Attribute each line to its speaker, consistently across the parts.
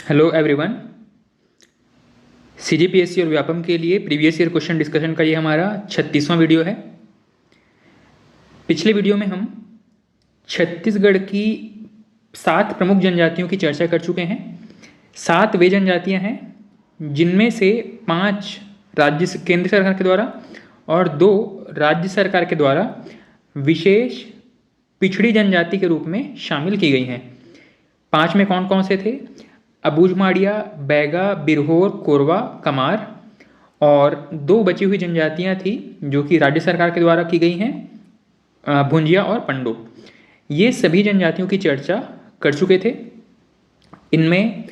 Speaker 1: Hello everyone. CGPSC और व्यापम के लिए प्रीवियस ईयर क्वेश्चन डिस्कशन का ये हमारा 36वां वीडियो है। पिछले वीडियो में हम छत्तीसगढ़ की 7 प्रमुख जनजातियों की चर्चा कर चुके हैं। 7 वे जनजातियां हैं जिनमें से 5 राज्य केंद्र सरकार के द्वारा और 2 राज्य सरकार के द्वारा विशेष पिछड़ी जनजाति के रूप में शामिल की गई हैं। 5 में कौन कौन से थे? अबूझमाड़िया, बैगा, बिरहोर, कोरवा, कमार और 2 बची हुई जनजातियां थी जो कि राज्य सरकार के द्वारा की गई हैं, भुंजिया और पंडो। ये सभी जनजातियों की चर्चा कर चुके थे। इनमें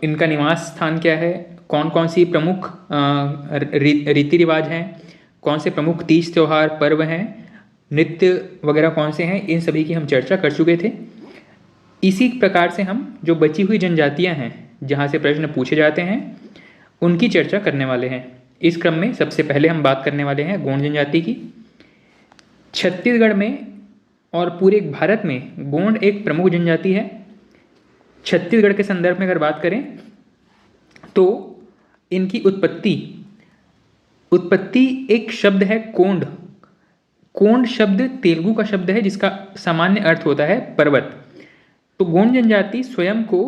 Speaker 1: इनका निवास स्थान क्या है, कौन कौन सी प्रमुख रीति रिवाज हैं, कौन से प्रमुख तीज त्यौहार पर्व हैं, नृत्य वगैरह कौन से हैं, इन सभी की हम चर्चा कर चुके थे। इसी प्रकार से हम जो बची हुई जनजातियां हैं जहां से प्रश्न पूछे जाते हैं उनकी चर्चा करने वाले हैं। इस क्रम में सबसे पहले हम बात करने वाले हैं गोंड जनजाति की। छत्तीसगढ़ में और पूरे भारत में गोंड एक प्रमुख जनजाति है। छत्तीसगढ़ के संदर्भ में अगर बात करें तो इनकी उत्पत्ति एक शब्द है कोंड। कोंड शब्द तेलुगु का शब्द है जिसका सामान्य अर्थ होता है पर्वत। तो गोंड जनजाति स्वयं को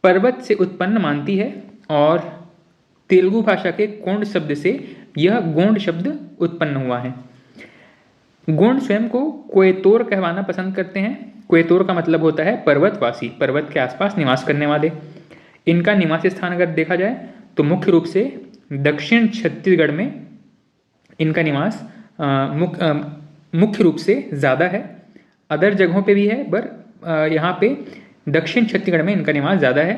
Speaker 1: पर्वत से उत्पन्न मानती है और तेलुगु भाषा के कोंड शब्द से यह गोंड शब्द उत्पन्न हुआ है। गोंड स्वयं को कोयतोर कहवाना पसंद करते हैं। कोयतोर का मतलब होता है पर्वतवासी, पर्वत के आसपास निवास करने वाले। इनका निवास स्थान अगर देखा जाए तो मुख्य रूप से दक्षिण छत्तीसगढ़ में इनका निवास मुख्य रूप से ज़्यादा है। अदर जगहों पे भी है पर यहाँ पे दक्षिण छत्तीसगढ़ में इनका निवास ज़्यादा है।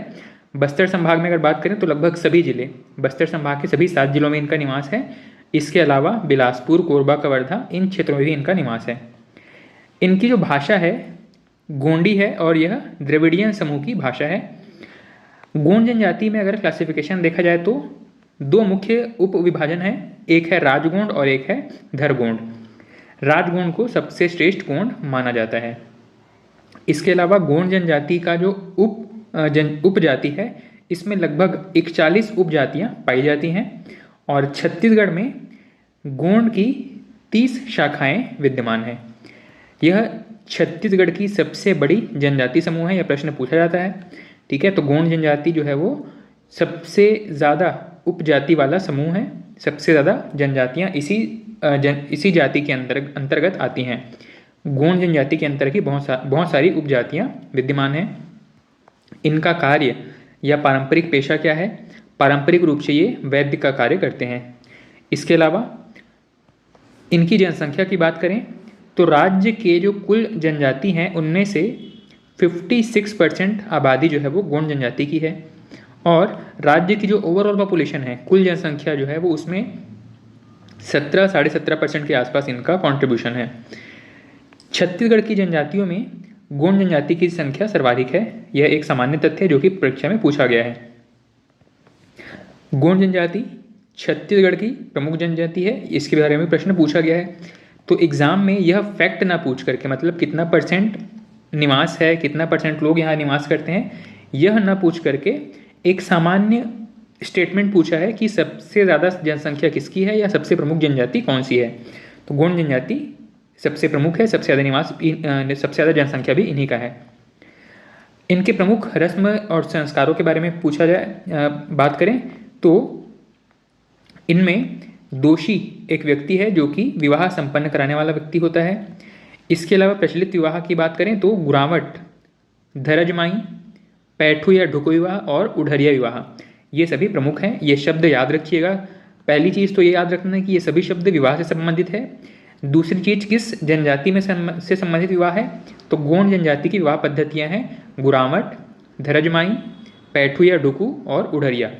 Speaker 1: बस्तर संभाग में अगर बात करें तो लगभग सभी जिले, बस्तर संभाग के सभी 7 जिलों में इनका निवास है। इसके अलावा बिलासपुर, कोरबा, कवर्धा इन क्षेत्रों में भी इनका निवास है। इनकी जो भाषा है गोंडी है और यह द्रविड़ियन समूह की भाषा है। गोंड जनजाति में अगर क्लासिफिकेशन देखा जाए तो 2 मुख्य उप विभाजन है, एक है राजगोंड और एक है धरगोंड। राजगोंड को सबसे श्रेष्ठ गोंड माना जाता है। इसके अलावा गोंड जनजाति का जो उपजाति है इसमें लगभग 41 उपजातियां पाई जाती हैं और छत्तीसगढ़ में गोंड की 30 शाखाएं विद्यमान हैं। यह छत्तीसगढ़ की सबसे बड़ी जनजाति समूह है, यह प्रश्न पूछा जाता है। ठीक है, तो गोंड जनजाति जो है वो सबसे ज़्यादा उपजाति वाला समूह है। सबसे ज़्यादा जनजातियाँ इसी जाति के अंतर्गत आती हैं। गोंड जनजाति के अंतर की बहुत सारी उपजातियाँ विद्यमान हैं। इनका कार्य या पारंपरिक पेशा क्या है? पारंपरिक रूप से ये वैद्य का कार्य करते हैं। इसके अलावा इनकी जनसंख्या की बात करें तो राज्य के जो कुल जनजाति हैं उनमें से 56% आबादी जो है वो गोंड जनजाति की है और राज्य की जो ओवरऑल पॉपुलेशन है, कुल जनसंख्या जो है वो उसमें 17-17.5% के आसपास इनका कॉन्ट्रीब्यूशन है। छत्तीसगढ़ की जनजातियों में गोंड जनजाति की संख्या सर्वाधिक है। यह एक सामान्य तथ्य है जो कि परीक्षा में पूछा गया है। गोंड जनजाति छत्तीसगढ़ की प्रमुख जनजाति है, इसके बारे में प्रश्न पूछा गया है। तो एग्जाम में यह फैक्ट ना पूछ करके, मतलब कितना परसेंट निवास है, कितना परसेंट लोग यहाँ निवास करते हैं, यह ना पूछ करके एक सामान्य स्टेटमेंट पूछा है कि सबसे ज़्यादा जनसंख्या किसकी है या सबसे प्रमुख जनजाति कौन सी है। तो गोंड जनजाति सबसे प्रमुख है, सबसे ज़्यादा जनसंख्या भी इन्हीं का है। इनके प्रमुख रस्म और संस्कारों के बारे में पूछा जाए, बात करें तो इनमें दोषी एक व्यक्ति है जो कि विवाह संपन्न कराने वाला व्यक्ति होता है। इसके अलावा प्रचलित विवाह की बात करें तो गुरावट, धरजमाई, पैठू या ढुको विवाह और उढ़रिया विवाह, ये सभी प्रमुख हैं। ये शब्द याद रखिएगा। पहली चीज़ तो ये याद रखना है कि ये सभी शब्द विवाह से संबंधित है। दूसरी चीज़ किस जनजाति में से संबंधित विवाह है, तो गोंड जनजाति की विवाह पद्धतियाँ हैं गुरावट, धरजमाई, पैठू या ढुकू और उढ़रिया।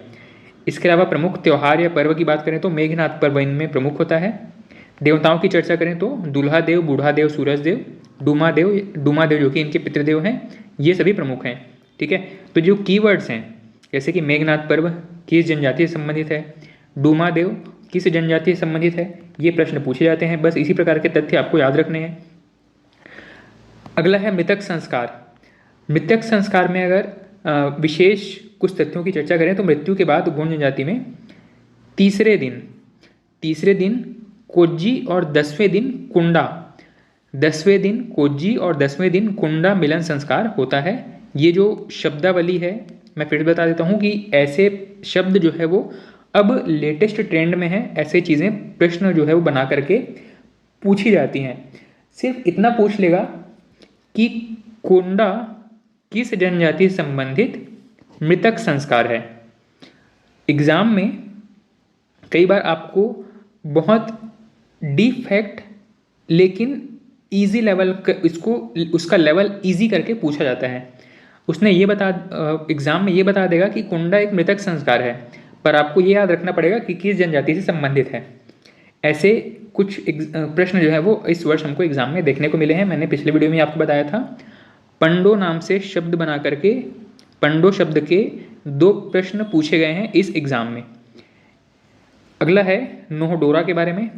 Speaker 1: इसके अलावा प्रमुख त्यौहार या पर्व की बात करें तो मेघनाथ पर्व इनमें प्रमुख होता है। देवताओं की चर्चा करें तो दुल्हा देव, बूढ़ा देव, सूरज देव, डूमा देव जो कि इनके पितृदेव हैं, ये सभी प्रमुख हैं। ठीक है, तो जो कीवर्ड्स हैं जैसे कि मेघनाथ पर्व किस जनजाति से संबंधित है, डूमा देव किस जनजाति से संबंधित है, ये प्रश्न पूछे जाते हैं। बस इसी प्रकार के तथ्य आपको याद रखने हैं। अगला है मृतक संस्कार। मृतक संस्कार में अगर विशेष कुछ तथ्यों की चर्चा करें तो मृत्यु के बाद गोंड जनजाति में तीसरे दिन कोज्जी और 10वें दिन कुंडा, 10वें दिन कोज्जी और 10वें दिन कुंडा मिलन संस्कार होता है। ये जो शब्दावली है मैं फिर बता देता हूँ कि ऐसे शब्द जो है वो अब लेटेस्ट ट्रेंड में है, ऐसे चीज़ें प्रश्न जो है वो बना करके पूछी जाती हैं। सिर्फ इतना पूछ लेगा कि कुंडा किस जनजाति से संबंधित मृतक संस्कार है। एग्ज़ाम में कई बार आपको बहुत डीप फैक्ट लेकिन इजी लेवल इसको उसका लेवल इजी करके पूछा जाता है। उसने ये एग्ज़ाम में ये बता देगा कि कुंडा एक मृतक संस्कार है, पर आपको ये याद रखना पड़ेगा कि किस जनजाति से संबंधित है। ऐसे कुछ प्रश्न जो है वो इस वर्ष हमको एग्ज़ाम में देखने को मिले हैं। मैंने पिछले वीडियो में आपको बताया था, पंडो नाम से शब्द बना करके पंडो शब्द के 2 प्रश्न पूछे गए हैं इस एग्ज़ाम में। अगला है नोहडोरा के बारे में।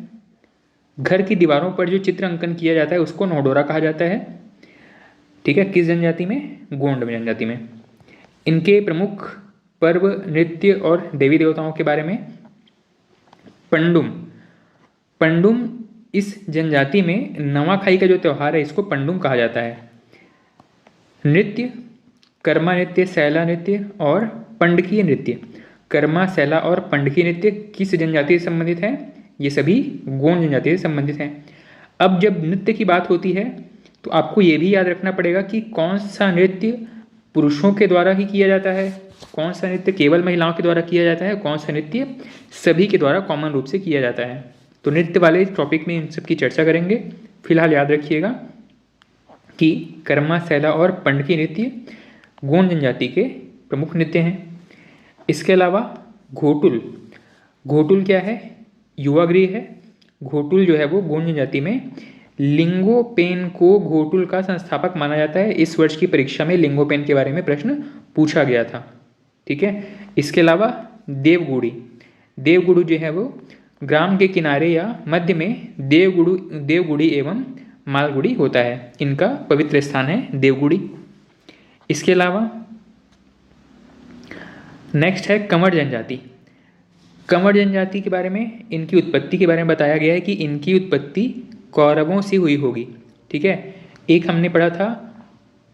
Speaker 1: घर की दीवारों पर जो चित्र अंकन किया जाता है उसको नोहडोरा कहा जाता है। ठीक है, किस जनजाति में? गोंड जनजाति में। इनके प्रमुख पर्व, नृत्य और देवी देवताओं के बारे में। पंडुम इस जनजाति में नवाखाई का जो त्यौहार है इसको पंडुम कहा जाता है। नृत्य कर्मा नृत्य, सैला नृत्य और पंडकीय नृत्य। कर्मा, सैला और पंडकीय नृत्य किस जनजाति से संबंधित है? ये सभी गोंड जनजाति से संबंधित हैं। अब जब नृत्य की बात होती है तो आपको ये भी याद रखना पड़ेगा कि कौन सा नृत्य पुरुषों के द्वारा ही किया जाता है, कौन सा नृत्य केवल महिलाओं के द्वारा किया जाता है, कौन सा नृत्य सभी के द्वारा कॉमन रूप से किया जाता है। तो नृत्य वाले टॉपिक में इन सब की चर्चा करेंगे। फिलहाल याद रखिएगा कि कर्मा, सैला और पंडकी नृत्य गोंड जनजाति के प्रमुख नृत्य हैं। इसके अलावा घोटुल क्या है? युवा गृह है। घोटुल जो है वो गोंड जनजाति में लिंगोपेन को घोटुल का संस्थापक माना जाता है। इस वर्ष की परीक्षा में लिंगोपेन के बारे में प्रश्न पूछा गया था। ठीक है, इसके अलावा देवगुरु जो है वो ग्राम के किनारे या मध्य में देवगुड़ी एवं मालगुड़ी होता है। इनका पवित्र स्थान है देवगुड़ी। इसके अलावा नेक्स्ट है कंवर जनजाति। कंवर जनजाति के बारे में, इनकी उत्पत्ति के बारे में बताया गया है कि इनकी उत्पत्ति कौरवों से हुई होगी। ठीक है, एक हमने पढ़ा था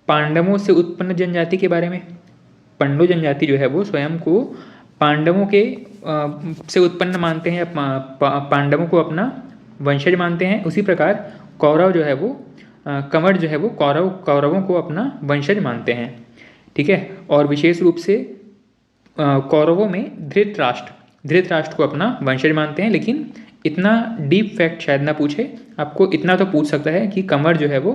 Speaker 1: पांडवों से उत्पन्न जनजाति के बारे में। पंडो जनजाति जो है वो स्वयं को पांडवों के से उत्पन्न मानते हैं, पांडवों को अपना वंशज मानते हैं। उसी प्रकार कौरव जो है वो कंवर जो है वो कौरवों को अपना वंशज मानते हैं। ठीक है, और विशेष रूप से कौरवों में धृतराष्ट्र को अपना वंशज मानते हैं। लेकिन इतना डीप फैक्ट शायद ना पूछे, आपको इतना तो पूछ सकता है कि कंवर जो है वो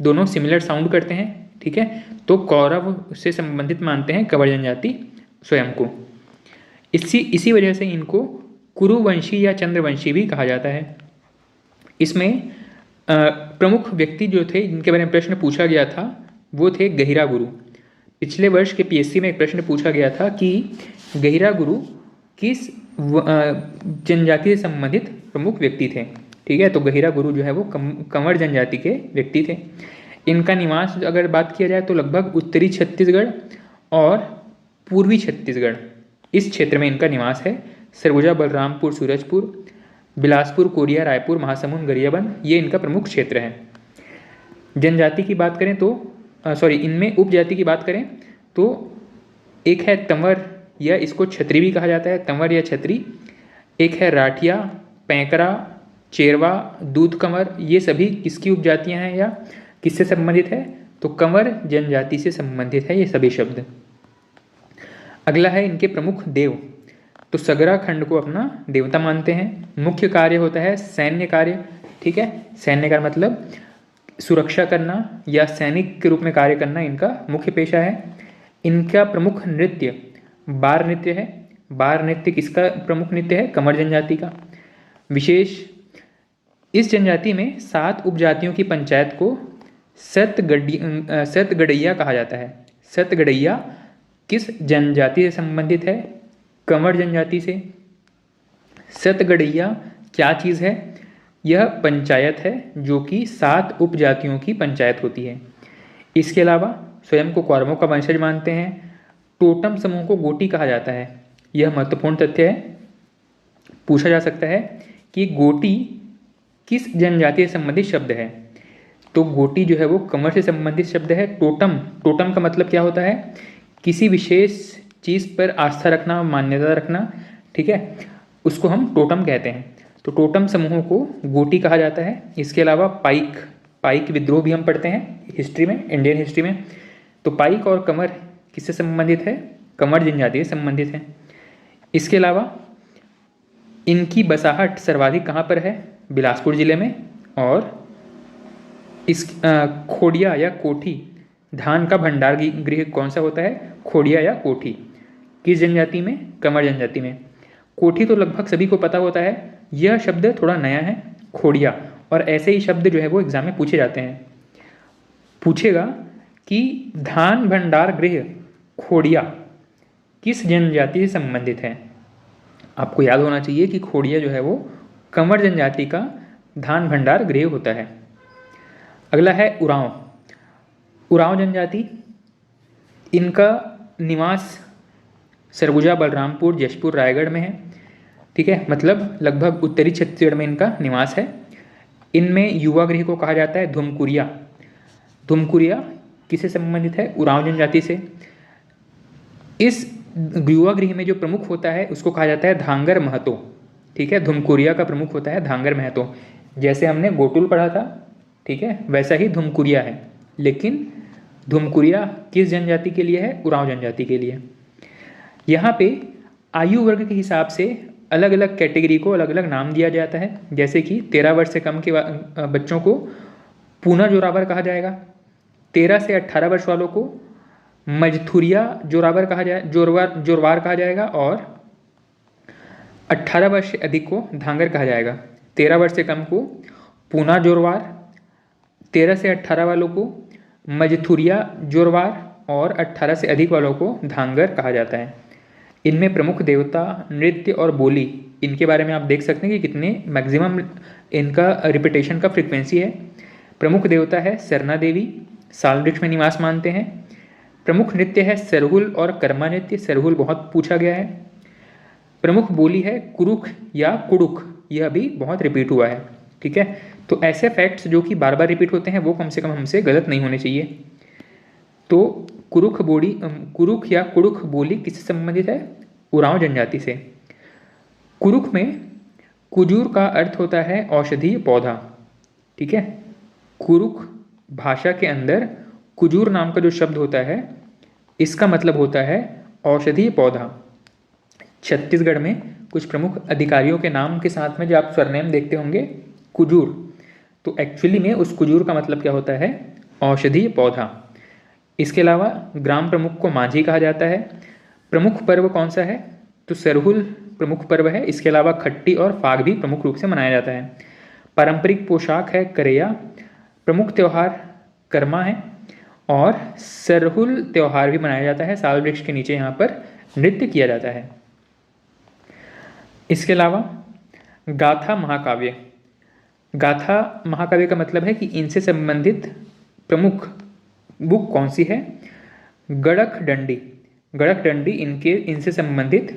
Speaker 1: दोनों सिमिलर साउंड करते हैं। ठीक है, तो कौरव से संबंधित मानते हैं कंवर जनजाति स्वयं को। इसी वजह से इनको कुरुवंशी या चंद्रवंशी भी कहा जाता है। इसमें प्रमुख व्यक्ति जो थे जिनके बारे में प्रश्न पूछा गया था वो थे गहिरा गुरु। पिछले वर्ष के पीएससी में एक प्रश्न पूछा गया था कि गहिरा गुरु किस जनजाति से संबंधित प्रमुख व्यक्ति थे। ठीक है, तो गहिरा गुरु जो है वो कंवर जनजाति के व्यक्ति थे। इनका निवास अगर बात किया जाए तो लगभग उत्तरी छत्तीसगढ़ और पूर्वी छत्तीसगढ़ इस क्षेत्र में इनका निवास है। सरगुजा, बलरामपुर, सूरजपुर, बिलासपुर, कोरिया, रायपुर, महासमुंद, गरियाबंद ये इनका प्रमुख क्षेत्र है। जनजाति की बात करें तो इनमें उपजाति की बात करें तो एक है तंवर या इसको छतरी भी कहा जाता है, तंवर या छतरी। एक है राठिया, पैंकरा, चेरवा, दूध कंवर। ये सभी किसकी उपजातियां हैं या किससे संबंधित है? तो कंवर जनजाति से संबंधित है ये सभी शब्द। अगला है इनके प्रमुख देव। तो सगरा खंड को अपना देवता मानते हैं। मुख्य कार्य होता है सैन्य कार्य। ठीक है, सैन्य कार्य मतलब सुरक्षा करना या सैनिक के रूप में कार्य करना इनका मुख्य पेशा है। इनका प्रमुख नृत्य बार नृत्य है। बार नृत्य किसका प्रमुख नृत्य है? कंवर जनजाति का। विशेष इस जनजाति में 7 उपजातियों की पंचायत को सतगड़ैया कहा जाता है। सतगड़ैया किस जनजाति से संबंधित है? कंवर जनजाति से। सतगड़ैया क्या चीज़ है? यह पंचायत है जो कि 7 उपजातियों की पंचायत होती है। इसके अलावा स्वयं को कौरवों का वंशज मानते हैं। टोटम समूह को गोटी कहा जाता है। यह महत्वपूर्ण तथ्य है। पूछा जा सकता है कि गोटी किस जनजाति से संबंधित शब्द है। तो गोटी जो है वो कंवर से संबंधित शब्द है। टोटम, टोटम का मतलब क्या होता है? किसी विशेष चीज़ पर आस्था रखना, मान्यता रखना, ठीक है, उसको हम टोटम कहते हैं। तो टोटम समूहों को गोटी कहा जाता है। इसके अलावा पाइक विद्रोह भी हम पढ़ते हैं हिस्ट्री में, इंडियन हिस्ट्री में। तो पाइक और कंवर किससे संबंधित है? कंवर जनजाति से संबंधित है। इसके अलावा इनकी बसाहट सर्वाधिक कहाँ पर है? बिलासपुर जिले में। और इस खोड़िया या कोठी, धान का भंडार गृह कौन सा होता है? खोड़िया या कोठी। किस जनजाति में? कंवर जनजाति में। कोठी तो लगभग सभी को पता होता है। यह शब्द थोड़ा नया है, खोड़िया। और ऐसे ही शब्द जो है वो एग्जाम में पूछे जाते हैं। पूछेगा कि धान भंडार गृह खोड़िया किस जनजाति से संबंधित है। आपको याद होना चाहिए कि खोड़िया जो है वो कंवर जनजाति का धान भंडार गृह होता है। अगला है उरांव जनजाति। इनका निवास सरगुजा, बलरामपुर, जशपुर, रायगढ़ में है, ठीक है, मतलब लगभग उत्तरी छत्तीसगढ़ में इनका निवास है। इनमें युवा गृह को कहा जाता है धुमकुरिया। धुमकुरिया किससे संबंधित है? उरांव जनजाति से। इस युवा गृह में जो प्रमुख होता है उसको कहा जाता है धांगर महतो, ठीक है। धुमकुरिया का प्रमुख होता है धांगर महतो। जैसे हमने गोटुल पढ़ा था, ठीक है, वैसा ही धुमकुरिया है। लेकिन धुमकुरिया किस जनजाति के लिए है? उरांव जनजाति के लिए। यहाँ पे आयु वर्ग के हिसाब से अलग अलग कैटेगरी को अलग अलग नाम दिया जाता है। जैसे कि 13 वर्ष से कम के बच्चों को पूना जोरावर कहा जाएगा। 13 से 18 वर्ष वालों को मजथुरिया जोरावर कहा जाए जोरवार कहा जाएगा। और 18 वर्ष से अधिक को धांगर कहा जाएगा। 13 वर्ष से कम को पूना जोरवार, 13 से 18 वालों को मजथुरिया जोरवार और 18 से अधिक वालों को धांगर कहा जाता है। इनमें प्रमुख देवता, नृत्य और बोली, इनके बारे में आप देख सकते हैं कि कितने मैक्सिमम इनका रिपीटेशन का फ्रिक्वेंसी है। प्रमुख देवता है सरना देवी, साल वृक्ष में निवास मानते हैं। प्रमुख नृत्य है सरहुल और कर्मा नृत्य। सरहुल बहुत पूछा गया है। प्रमुख बोली है कुरुख या कुड़ुख, यह भी बहुत रिपीट हुआ है, ठीक है। तो ऐसे फैक्ट्स जो कि बार बार रिपीट होते हैं वो कम से कम हमसे गलत नहीं होने चाहिए। तो कुरुख या कुड़ुख बोली किससे संबंधित है? उरांव जनजाति से। कुरुख में कुजूर का अर्थ होता है औषधीय पौधा, ठीक है। कुरुख भाषा के अंदर कुजूर नाम का जो शब्द होता है इसका मतलब होता है औषधीय पौधा। छत्तीसगढ़ में कुछ प्रमुख अधिकारियों के नाम के साथ में जो आप सरनेम देखते होंगे कुजूर, तो एक्चुअली में उस कुजूर का मतलब क्या होता है? औषधीय पौधा। इसके अलावा ग्राम प्रमुख को माझी कहा जाता है। प्रमुख पर्व कौन सा है? तो सरहुल प्रमुख पर्व है। इसके अलावा खट्टी और फाग भी प्रमुख रूप से मनाया जाता है। पारंपरिक पोशाक है करैया। प्रमुख त्यौहार कर्मा है। और सरहुल त्यौहार भी मनाया जाता है। साल वृक्ष के नीचे यहाँ पर नृत्य किया जाता है। इसके अलावा गाथा महाकाव्य। गाथा महाकाव्य का मतलब है कि इनसे संबंधित प्रमुख बुक कौन सी है? गड़क डंडी। गड़क डंडी इनसे संबंधित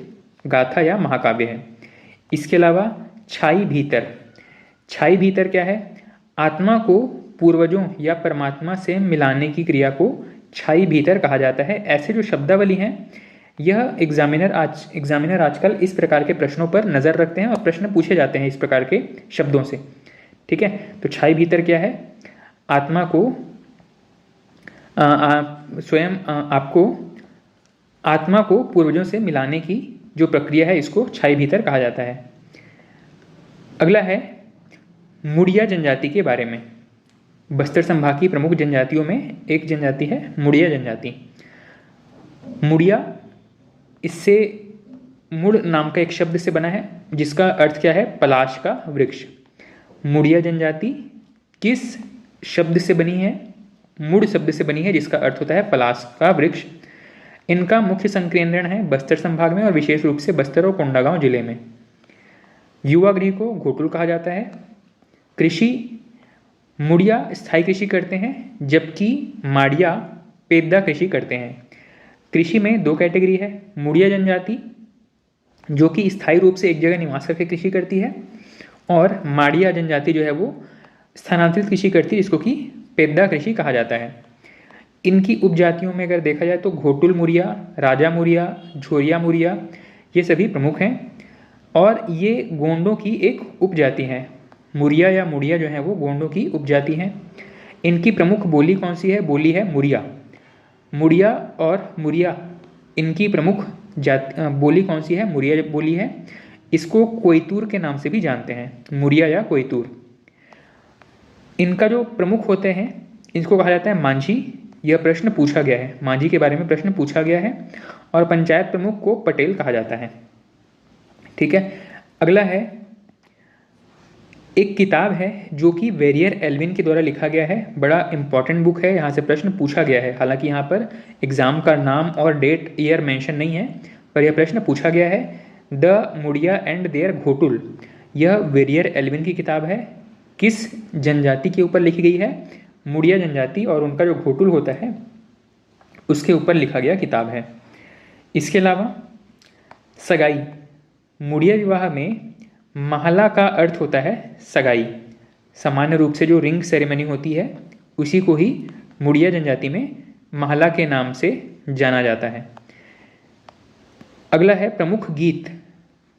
Speaker 1: गाथा या महाकाव्य है। इसके अलावा छाई भीतर। छाई भीतर क्या है? आत्मा को पूर्वजों या परमात्मा से मिलाने की क्रिया को छाई भीतर कहा जाता है। ऐसे जो शब्दावली हैं यह एग्जामिनर आजकल इस प्रकार के प्रश्नों पर नज़र रखते हैं और प्रश्न पूछे जाते हैं इस प्रकार के शब्दों से, ठीक है। तो छाई भीतर क्या है? आत्मा को स्वयं आपको आत्मा को पूर्वजों से मिलाने की जो प्रक्रिया है इसको छाई भीतर कहा जाता है। अगला है मुड़िया जनजाति के बारे में। बस्तर संभाग की प्रमुख जनजातियों में एक जनजाति है मुड़िया जनजाति। मुड़िया इससे मुड़ नाम का एक शब्द से बना है जिसका अर्थ क्या है? पलाश का वृक्ष। मुड़िया जनजाति किस शब्द से बनी है? मुड़ शब्द से बनी है जिसका अर्थ होता है पलाश का वृक्ष। इनका मुख्य संकेंद्रण है बस्तर संभाग में और विशेष रूप से बस्तर और कोंडागांव जिले में। युवा गृह को घोटुल कहा जाता है। कृषि मुड़िया स्थायी कृषि करते हैं जबकि माड़िया पेद्दा कृषि करते हैं। कृषि में दो कैटेगरी है, मुड़िया जनजाति जो कि स्थायी रूप से एक जगह निवास करके कृषि करती है, और माड़िया जनजाति जो है वो स्थानांतरित कृषि करती है, जिसको कि पेद्दा कृषि कहा जाता है। इनकी उपजातियों में अगर देखा जाए तो घोटुल मुरिया, राजा मुरिया, झोरिया मुरिया, ये सभी प्रमुख हैं, और ये गोंडों की एक उपजाति है। मुरिया या मुड़िया जो है वो गोंडों की उपजाति हैं। इनकी प्रमुख बोली कौन सी है? बोली है मुरिया। मुड़िया और मुरिया इनकी प्रमुख बोली कौन सी है? मुरिया बोली है। इसको कोयतूर के नाम से भी जानते हैं, मुरिया या कोयतूर। इनका जो प्रमुख होते हैं इसको कहा जाता है मांझी। यह प्रश्न पूछा गया है, मांझी के बारे में प्रश्न पूछा गया है। और पंचायत प्रमुख को पटेल कहा जाता है। ठीक है, अगला है, एक किताब है जो कि वेरियर एल्विन के द्वारा लिखा गया है। बड़ा इंपॉर्टेंट बुक है, यहाँ से प्रश्न पूछा गया है। हालांकि यहाँ पर एग्जाम का नाम और डेट ईयर मेंशन नहीं है, पर यह प्रश्न पूछा गया है। The Muria and their Ghotul, यह वेरियर एल्विन की किताब है। किस जनजाति के ऊपर लिखी गई है? मुड़िया जनजाति, और उनका जो घोटुल होता है उसके ऊपर लिखा गया किताब है। इसके अलावा सगाई, मुड़िया विवाह में महला का अर्थ होता है सगाई। सामान्य रूप से जो रिंग सेरेमनी होती है उसी को ही मुड़िया जनजाति में महला के नाम से जाना जाता है। अगला है प्रमुख गीत।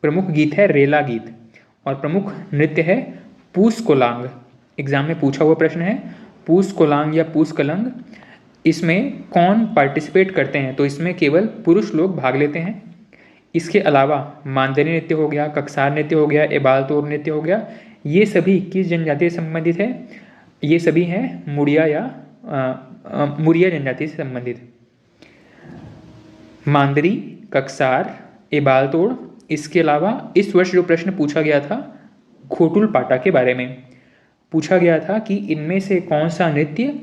Speaker 1: प्रमुख गीत है रेला गीत, और प्रमुख नृत्य है पूस कोलांग। एग्जाम में पूछा हुआ प्रश्न है, पूस कोलांग या पूस कलंग। इसमें कौन पार्टिसिपेट करते हैं? तो इसमें केवल पुरुष लोग भाग लेते हैं। इसके अलावा मांदरी नृत्य हो गया, कक्सार नृत्य हो गया, एबालतोर नृत्य हो गया, ये सभी किस जनजाति से संबंधित है? ये सभी हैं मुड़िया या मुरिया जनजाति से संबंधित। मांदरी, कक्सार, एबालतोड़। इसके अलावा इस वर्ष जो प्रश्न पूछा गया था घोटुल पाटा के बारे में पूछा गया था कि इनमें से कौन सा नृत्य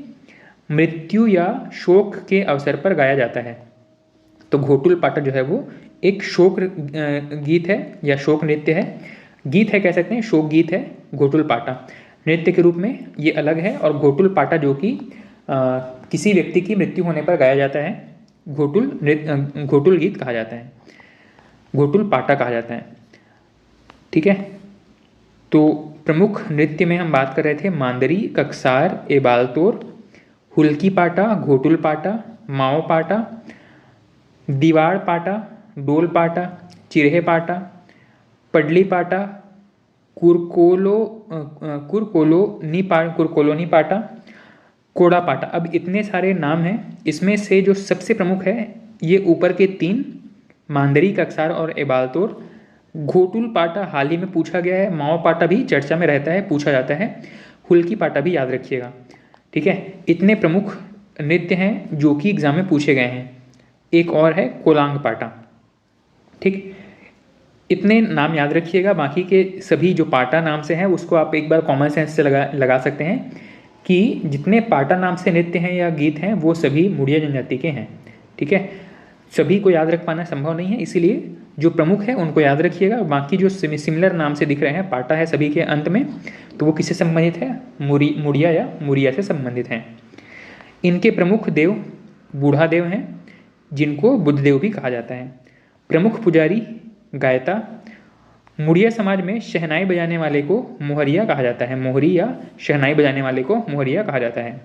Speaker 1: मृत्यु या शोक के अवसर पर गाया जाता है। तो घोटुल पाटा जो है वो एक शोक गीत है या शोक नृत्य है। गीत है कह सकते हैं, शोक गीत है घोटुल पाटा। नृत्य के रूप में ये अलग है, और घोटुल पाटा जो कि किसी व्यक्ति की मृत्यु होने पर गाया जाता है, घोटुल गीत कहा जाता है, घोटुल पाटा कहा जाता है। ठीक है, तो प्रमुख नृत्य में हम बात कर रहे थे मांदरी, कक्सार, एबालतोर, हुल्की पाटा, घोटुल पाटा, माओ पाटा, दीवार पाटा, डोल पाटा, चिरहे पाटा, पडली पाटा, कुरकोलोनी पाटा, कोड़ा पाटा। अब इतने सारे नाम हैं, इसमें से जो सबसे प्रमुख है ये ऊपर के तीन, मांदरी, कक्सार और एबालतोर। घोटुल पाटा हाल ही में पूछा गया है। माओ पाटा भी चर्चा में रहता है, पूछा जाता है। हुल्की पाटा भी याद रखिएगा। ठीक है, इतने प्रमुख नृत्य हैं जो कि एग्जाम में पूछे गए हैं। एक और है कोलांग पाटा। ठीक, इतने नाम याद रखिएगा। बाकी के सभी जो पाटा नाम से हैं उसको आप एक बार कॉमन सेंस से लगा सकते हैं कि जितने पाटा नाम से नृत्य हैं या गीत हैं वो सभी मुड़िया जनजाति के हैं। ठीक है, सभी को याद रख पाना संभव नहीं है, इसीलिए जो प्रमुख है उनको याद रखिएगा। बाकी जो सिमिलर नाम से दिख रहे हैं, पाटा है सभी के अंत में, तो वो किससे संबंधित है? मुड़िया या मुरिया से संबंधित हैं। इनके प्रमुख देव बूढ़ा देव हैं, जिनको बुद्धदेव भी कहा जाता है। प्रमुख पुजारी गायता। मुड़िया समाज में शहनाई बजाने वाले को मोहरिया कहा जाता है। मोहरी या शहनाई बजाने वाले को मोहरिया कहा जाता है।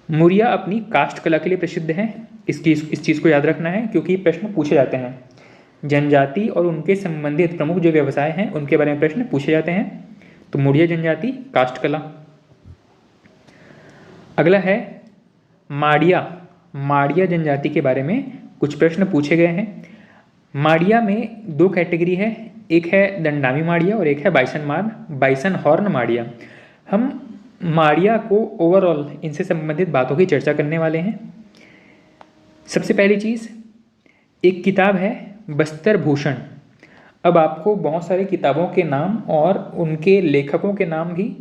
Speaker 1: मुरिया अपनी काष्ठ कला के लिए प्रसिद्ध है। इस चीज़ को याद रखना है क्योंकि प्रश्न पूछे जाते हैं। जनजाति और उनके संबंधित प्रमुख जो व्यवसाय हैं उनके बारे में प्रश्न पूछे जाते हैं। तो मुड़िया जनजाति, काष्ठ कला। अगला है माड़िया जनजाति के बारे में कुछ प्रश्न पूछे गए हैं। माड़िया में दो कैटेगरी है, एक है दंडामी माड़िया और एक है बाइसन हॉर्न माड़िया। हम माड़िया को ओवरऑल इनसे संबंधित बातों की चर्चा करने वाले हैं। सबसे पहली चीज़, एक किताब है बस्तर भूषण। अब आपको बहुत सारी किताबों के नाम और उनके लेखकों के नाम भी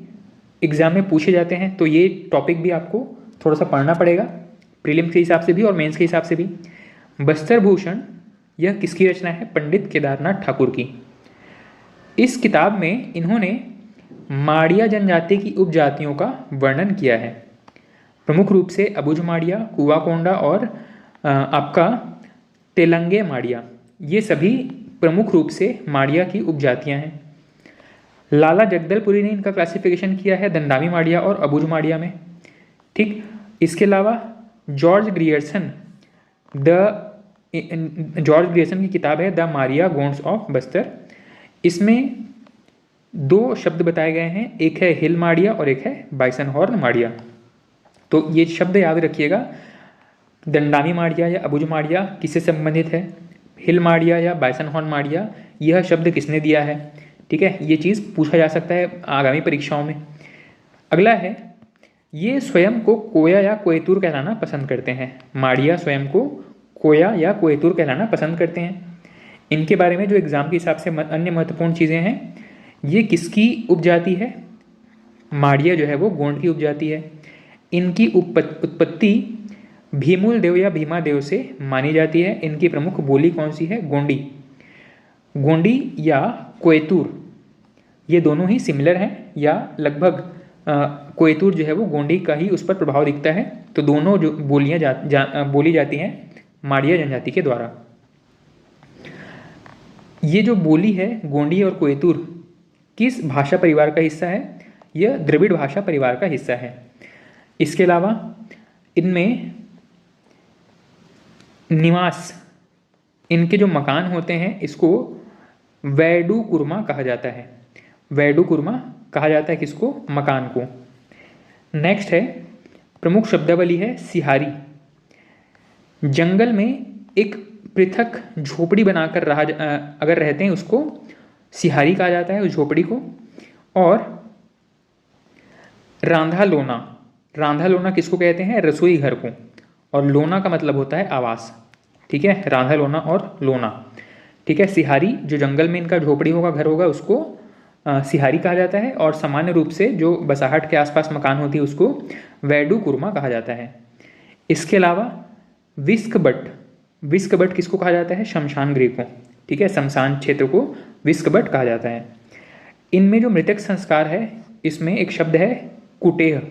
Speaker 1: एग्जाम में पूछे जाते हैं, तो ये टॉपिक भी आपको थोड़ा सा पढ़ना पड़ेगा, प्रीलिम्स के हिसाब से भी और मेंस के हिसाब से भी। बस्तर भूषण यह किसकी रचना है? पंडित केदारनाथ ठाकुर की। इस किताब में इन्होंने माड़िया जनजाति की उपजातियों का वर्णन किया है। प्रमुख रूप से अबुझ माड़िया, कुआकोंडा और आपका तेलंगे माड़िया, ये सभी प्रमुख रूप से माड़िया की उपजातियां हैं। लाला जगदलपुरी ने इनका क्लासिफिकेशन किया है दंडामी माड़िया और अबुझ माड़िया में। ठीक, इसके अलावा जॉर्ज ग्रियर्सन की किताब है द मारिया गोंड्स ऑफ बस्तर। इसमें दो शब्द बताए गए हैं, एक है हिल माड़िया और एक है बाइसन हॉर्न माड़िया। तो ये शब्द याद रखिएगा, दंडामी माड़िया या अबुझ माड़िया किससे संबंधित है, हिल माड़िया या बाइसन हॉर्न माड़िया यह शब्द किसने दिया है। ठीक है, ये चीज़ पूछा जा सकता है आगामी परीक्षाओं में। अगला है, ये स्वयं को कोया या कोयतुर कहलाना पसंद करते हैं। माड़िया स्वयं को कोया या कोयतुर कहलाना पसंद करते हैं। इनके बारे में जो एग्जाम के हिसाब से अन्य महत्वपूर्ण चीज़ें हैं, ये किसकी उपजाति है, माड़िया जो है वो गोंड की उपजाति है। इनकी उत्पत्ति भीमुल देव या भीमा देव से मानी जाती है। इनकी प्रमुख बोली कौन सी है, गोंडी। गोंडी या कोयतुर ये दोनों ही सिमिलर हैं या लगभग कोयतुर जो है वो गोंडी का ही उस पर प्रभाव दिखता है। तो दोनों जो बोलियाँ बोली जाती हैं माड़िया जनजाति के द्वारा। ये जो बोली है गोंडी और कोयतुर किस भाषा परिवार का हिस्सा है, यह द्रविड़ भाषा परिवार का हिस्सा है। इसके अलावा इनमें निवास, इनके जो मकान होते हैं इसको वैडू कुरमा कहा जाता है। वैडू कुरमा कहा जाता है किसको, मकान को। नेक्स्ट है, प्रमुख शब्दावली है सिहारी। जंगल में एक पृथक झोपड़ी बनाकर अगर रहते हैं उसको सिहारी कहा जाता है, उस झोपड़ी को। और रांधा लोना, रांधा लोना किसको कहते हैं, रसोई घर को। और लोना का मतलब होता है आवास। ठीक है, रांधा लोना और लोना। ठीक है, सिहारी जो जंगल में इनका झोपड़ी होगा, घर होगा, उसको सिहारी कहा जाता है। और सामान्य रूप से जो बसाहट के आसपास मकान होती है उसको वैडू कुरमा कहा जाता है। इसके अलावा विस्क बट, विस्क बट किसको कहा जाता है, शमशान गृह को। ठीक है, शमशान क्षेत्र को विस्क बट कहा जाता है। इनमें जो मृतक संस्कार है इसमें एक शब्द है कुटेह।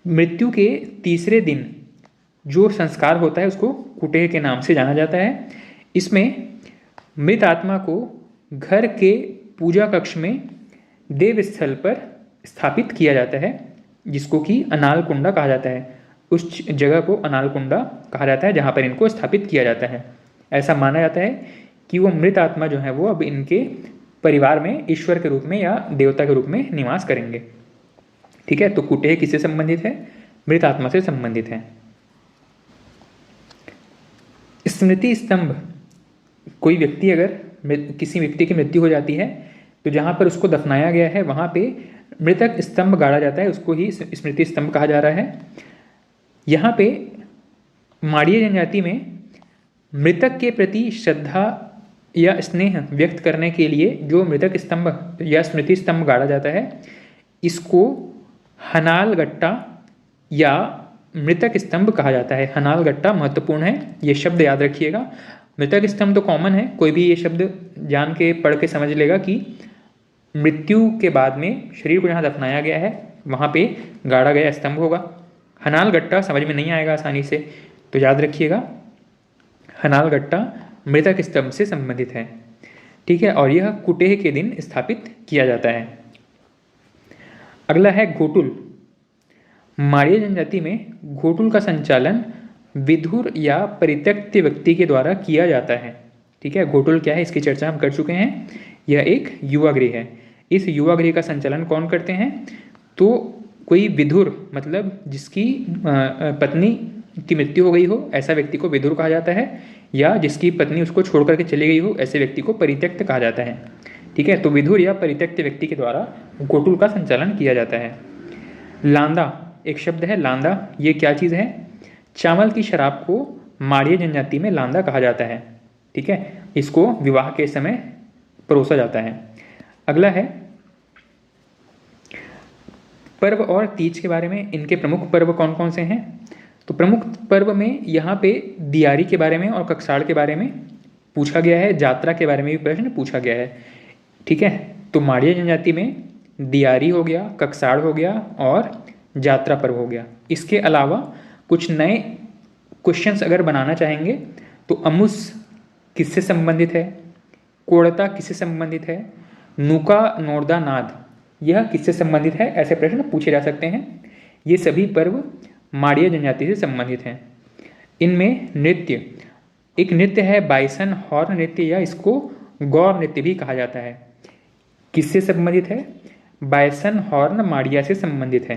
Speaker 1: मृत्यु के तीसरे दिन जो संस्कार होता है उसको कुटेह के नाम से जाना जाता है। इसमें मृत आत्मा को घर के पूजा कक्ष में देव स्थल पर स्थापित किया जाता है, जिसको कि अनाल कुंडा कहा जाता है। उस जगह को अनाल कुंडा कहा जाता है जहाँ पर इनको स्थापित किया जाता है। ऐसा माना जाता है कि वो मृत आत्मा जो है वो अब इनके परिवार में ईश्वर के रूप में या देवता के रूप में निवास करेंगे। ठीक है, तो कुटेह किससे संबंधित है, मृत आत्मा से संबंधित है। स्मृति स्तंभ, कोई व्यक्ति अगर किसी व्यक्ति की मृत्यु हो जाती है तो जहाँ पर उसको दफनाया गया है वहाँ पे मृतक स्तंभ गाड़ा जाता है, उसको ही स्मृति स्तंभ कहा जा रहा है। यहाँ पे माड़िया जनजाति में मृतक के प्रति श्रद्धा या स्नेह व्यक्त करने के लिए जो मृतक स्तंभ या स्मृति स्तंभ गाड़ा जाता है इसको हनाल गट्टा या मृतक स्तंभ कहा जाता है। हनाल गट्टा महत्वपूर्ण है, ये शब्द याद रखिएगा। मृतक स्तंभ तो कॉमन है, कोई भी ये शब्द जान के पढ़ के समझ लेगा कि मृत्यु के बाद में शरीर को जहाँ दफनाया गया है वहाँ पे गाड़ा गया स्तंभ होगा। हनाल गट्टा समझ में नहीं आएगा आसानी से, तो याद रखिएगा हनाल गट्टा मृतक स्तंभ से संबंधित है। ठीक है, और यह कुटेह के दिन स्थापित किया जाता है। अगला है घोटुल। माड़िया जनजाति में घोटुल का संचालन विधुर या परित्यक्त व्यक्ति के द्वारा किया जाता है। ठीक है, घोटुल क्या है इसकी चर्चा हम कर चुके हैं। यह एक युवा गृह है। इस युवा गृह का संचालन कौन करते हैं, तो कोई विधुर मतलब जिसकी पत्नी की मृत्यु हो गई हो ऐसा व्यक्ति को विधुर कहा जाता है, या जिसकी पत्नी उसको छोड़ करके चली गई हो ऐसे व्यक्ति को परित्यक्त कहा जाता है। ठीक है, तो विधुर या परित्यक्त व्यक्ति के द्वारा घोटुल का संचालन किया जाता है। लांदा, एक शब्द है लांदा, ये क्या चीज़ है, चावल की शराब को माड़िया जनजाति में लांदा कहा जाता है। ठीक है, इसको विवाह के समय परोसा जाता है। अगला है पर्व और तीज के बारे में। इनके प्रमुख पर्व कौन कौन से हैं, तो प्रमुख पर्व में यहाँ पे दियारी के बारे में और कक्साड़ के बारे में पूछा गया है, जात्रा के बारे में भी प्रश्न पूछा गया है। ठीक है, तो माड़िया जनजाति में दियारी हो गया, कक्साड़ हो गया और जात्रा पर्व हो गया। इसके अलावा कुछ नए क्वेश्चंस अगर बनाना चाहेंगे तो अमुस किससे संबंधित है, कोड़ता किससे संबंधित है, नुका नोरदा नाद यह किससे संबंधित है, ऐसे प्रश्न पूछे जा सकते हैं। ये सभी पर्व माड़िया जनजाति से संबंधित हैं। इनमें नृत्य, एक नृत्य है बाइसन हॉर्न नृत्य या इसको गौर नृत्य भी कहा जाता है। किससे संबंधित है, बाइसन हॉर्न माड़िया से संबंधित है।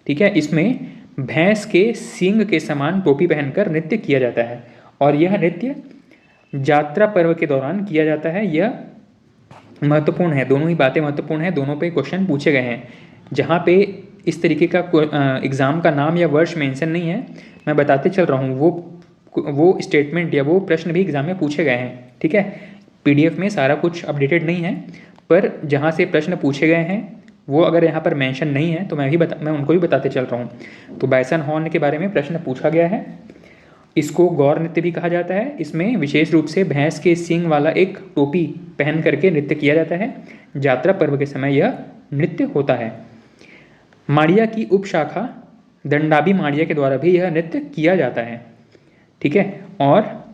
Speaker 1: ठीक है, इसमें भैंस के सींग के समान टोपी पहनकर नृत्य किया जाता है और यह नृत्य यात्रा पर्व के दौरान किया जाता है। यह महत्वपूर्ण है, दोनों ही बातें महत्वपूर्ण है, दोनों पे क्वेश्चन पूछे गए हैं। जहाँ पे इस तरीके का एग्ज़ाम का नाम या वर्ष मेंशन नहीं है, मैं बताते चल रहा हूँ, वो स्टेटमेंट या वो प्रश्न भी एग्ज़ाम में पूछे गए हैं। ठीक है, पीडीएफ में सारा कुछ अपडेटेड नहीं है, पर जहाँ से प्रश्न पूछे गए हैं वो अगर यहाँ पर मेंशन नहीं है तो मैं उनको भी बताते चल रहा हूँ। तो बाइसन हॉर्न के बारे में प्रश्न पूछा गया है। इसको गौर नृत्य भी कहा जाता है। इसमें विशेष रूप से भैंस के सींग वाला एक टोपी पहन करके नृत्य किया जाता है। यात्रा पर्व के समय यह नृत्य होता है। माड़िया की उपशाखा दंडाबी माड़िया के द्वारा भी यह नृत्य किया जाता है। ठीक है, और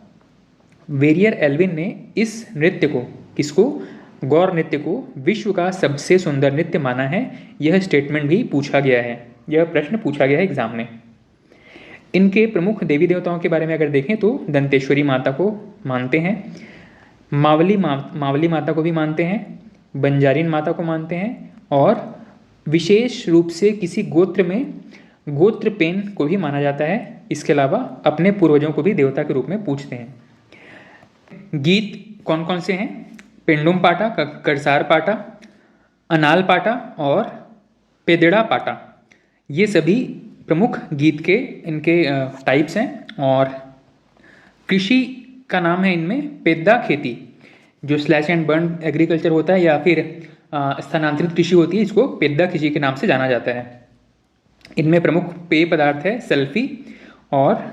Speaker 1: वेरियर एल्विन ने इस नृत्य को, किसको, गौर नृत्य को विश्व का सबसे सुंदर नृत्य माना है। यह स्टेटमेंट भी पूछा गया है, यह प्रश्न पूछा गया है एग्जाम में। इनके प्रमुख देवी देवताओं के बारे में अगर देखें तो दंतेश्वरी माता को मानते हैं, मावली माता को भी मानते हैं, बंजारीन माता को मानते हैं और विशेष रूप से किसी गोत्र में गोत्रपेन को भी माना जाता है। इसके अलावा अपने पूर्वजों को भी देवता के रूप में पूजते हैं। गीत कौन कौन से हैं, पेंडुम पाटा, करसार पाटा, अनाल पाटा और पेदड़ा पाटा, ये सभी प्रमुख गीत के इनके टाइप्स हैं। और कृषि का नाम है इनमें पेद्दा खेती, जो स्लैश एंड बर्न एग्रीकल्चर होता है या फिर स्थानांतरित कृषि होती है, इसको पेद्दा कृषि के नाम से जाना जाता है। इनमें प्रमुख पेय पदार्थ है सल्फी और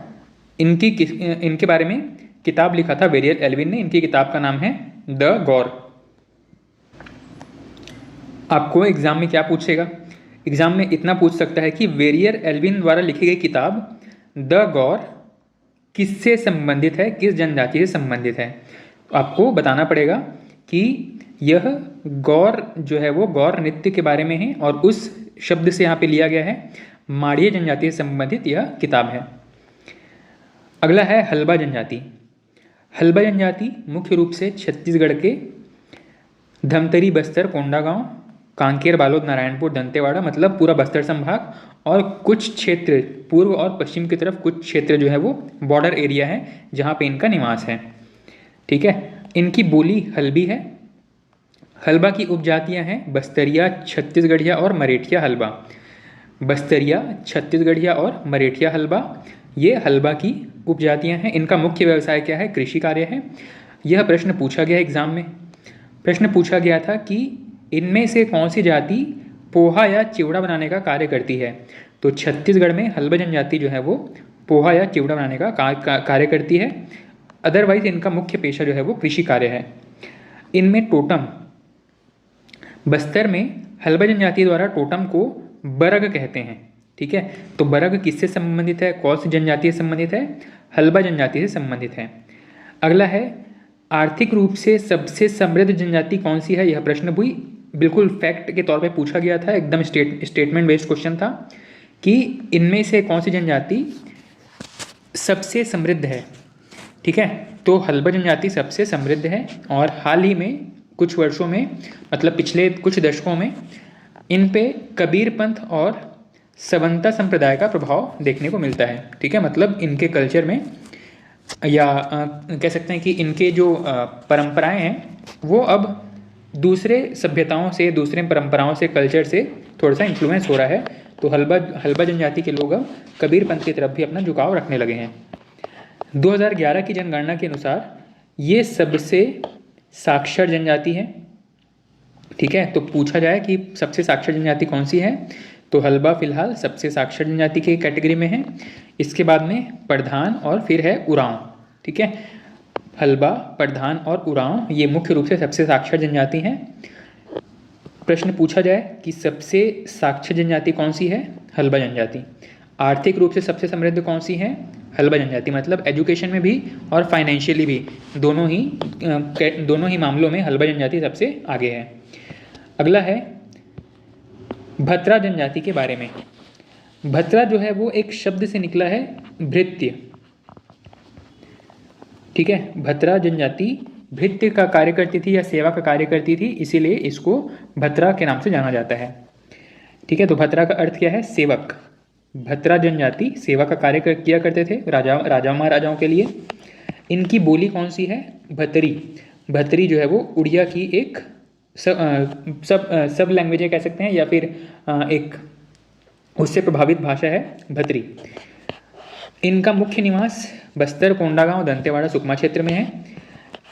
Speaker 1: इनके बारे में किताब लिखा था वेरियर एल्विन ने। इनकी किताब का नाम है द गौर। आपको एग्जाम में क्या पूछेगा, एग्जाम में इतना पूछ सकता है कि वेरियर एल्विन द्वारा लिखी गई किताब द गौर किससे संबंधित है, किस जनजाति से संबंधित है। तो आपको बताना पड़ेगा कि यह गौर जो है वो गौर नृत्य के बारे में है और उस शब्द से यहाँ पे लिया गया है, माड़िया जनजाति से संबंधित यह किताब है। अगला है हल्बा जनजाति। हल्बा जनजाति मुख्य रूप से छत्तीसगढ़ के धमतरी, बस्तर, कोंडागांव, कांकेर, बालोद, नारायणपुर, दंतेवाड़ा, मतलब पूरा बस्तर संभाग और कुछ क्षेत्र पूर्व और पश्चिम की तरफ कुछ क्षेत्र जो है वो बॉर्डर एरिया है जहाँ पे इनका निवास है। ठीक है, इनकी बोली हल्बी है। हल्बा की उपजातियाँ हैं बस्तरिया, छत्तीसगढ़िया और मरेठिया हल्बा। बस्तरिया, छत्तीसगढ़िया और मरेठिया हल्बा, ये हल्बा की उपजातियाँ हैं। इनका मुख्य व्यवसाय क्या है, कृषि कार्य है। यह प्रश्न पूछा गया एग्जाम में। प्रश्न पूछा गया था कि इनमें से कौन सी जाति पोहा या चिवड़ा बनाने का कार्य करती है। तो छत्तीसगढ़ में हल्बा जनजाति जो है वो पोहा या चिवड़ा बनाने का कार्य करती है। अदरवाइज इनका मुख्य पेशा जो है वो कृषि कार्य है। इनमें टोटम, बस्तर में हल्बा जनजाति द्वारा टोटम को बरग कहते हैं। ठीक है, तो बरग किससे संबंधित है, कौन सी जनजाति से संबंधित है, हल्बा जनजाति से संबंधित है। अगला है आर्थिक रूप से सबसे समृद्ध जनजाति कौन सी है। यह प्रश्न भी बिल्कुल फैक्ट के तौर पे पूछा गया था, एकदम स्टेटमेंट बेस्ड क्वेश्चन था कि इनमें से कौन सी जनजाति सबसे समृद्ध है। ठीक है, तो हल्बा जनजाति सबसे समृद्ध है और हाल ही में कुछ वर्षों में, मतलब पिछले कुछ दशकों में, इन पे कबीर पंथ और सवंता संप्रदाय का प्रभाव देखने को मिलता है। ठीक है, मतलब इनके कल्चर में या कह सकते हैं कि इनके जो परंपराएं हैं वो अब दूसरे सभ्यताओं से, दूसरे परंपराओं से, कल्चर से थोड़ा सा इन्फ्लुएंस हो रहा है। तो हल्बा जनजाति के लोग अब कबीर पंथ की तरफ भी अपना झुकाव रखने लगे हैं। 2011 की जनगणना के अनुसार ये सबसे साक्षर जनजाति है। ठीक है, तो पूछा जाए कि सबसे साक्षर जनजाति कौन सी है, तो हल्बा फिलहाल सबसे साक्षर जनजाति की कैटेगरी में है। इसके बाद में प्रधान और फिर है उरांव। ठीक है, हल्बा, प्रधान और उरांव ये मुख्य रूप से सबसे साक्षर जनजाति हैं। प्रश्न पूछा जाए कि सबसे साक्षर जनजाति कौन सी है, हल्बा जनजाति। आर्थिक रूप से सबसे समृद्ध कौन सी है? हल्बा जनजाति। मतलब एजुकेशन में भी और फाइनेंशियली भी दोनों ही मामलों में हल्बा जनजाति सबसे आगे है। अगला है भत्रा जनजाति के बारे में। भत्रा जो है वो एक शब्द से निकला है, भृत्य। ठीक है, भत्रा जनजाति भृत्य का कार्य करती थी या सेवा का कार्य करती थी, इसीलिए इसको भत्रा के नाम से जाना जाता है। ठीक है, तो भत्रा का अर्थ क्या है? सेवक। भत्रा जनजाति सेवा का कार्य किया करते थे राजा महाराजाओं के लिए। इनकी बोली कौन सी है? भतरी। भतरी जो है वो उड़िया की एक सब लैंग्वेज कह सकते हैं, या फिर एक उससे प्रभावित भाषा है भतरी। इनका मुख्य निवास बस्तर, कोंडागांव, दंतेवाड़ा, सुकमा क्षेत्र में है।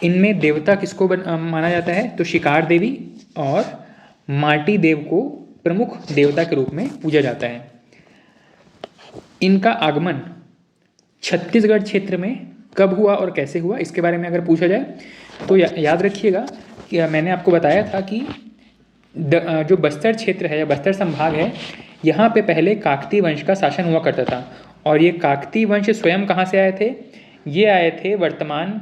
Speaker 1: इनमें देवता किसको माना जाता है? तो शिकार देवी और माटी देव को प्रमुख देवता के रूप में पूजा जाता है। इनका आगमन छत्तीसगढ़ क्षेत्र में कब हुआ और कैसे हुआ, इसके बारे में अगर पूछा जाए तो याद रखिएगा कि मैंने आपको बताया था कि जो बस्तर क्षेत्र है या बस्तर संभाग है, यहाँ पे पहले काकतीय वंश का शासन हुआ करता था। और ये काकतीय वंश स्वयं कहाँ से आए थे? ये आए थे वर्तमान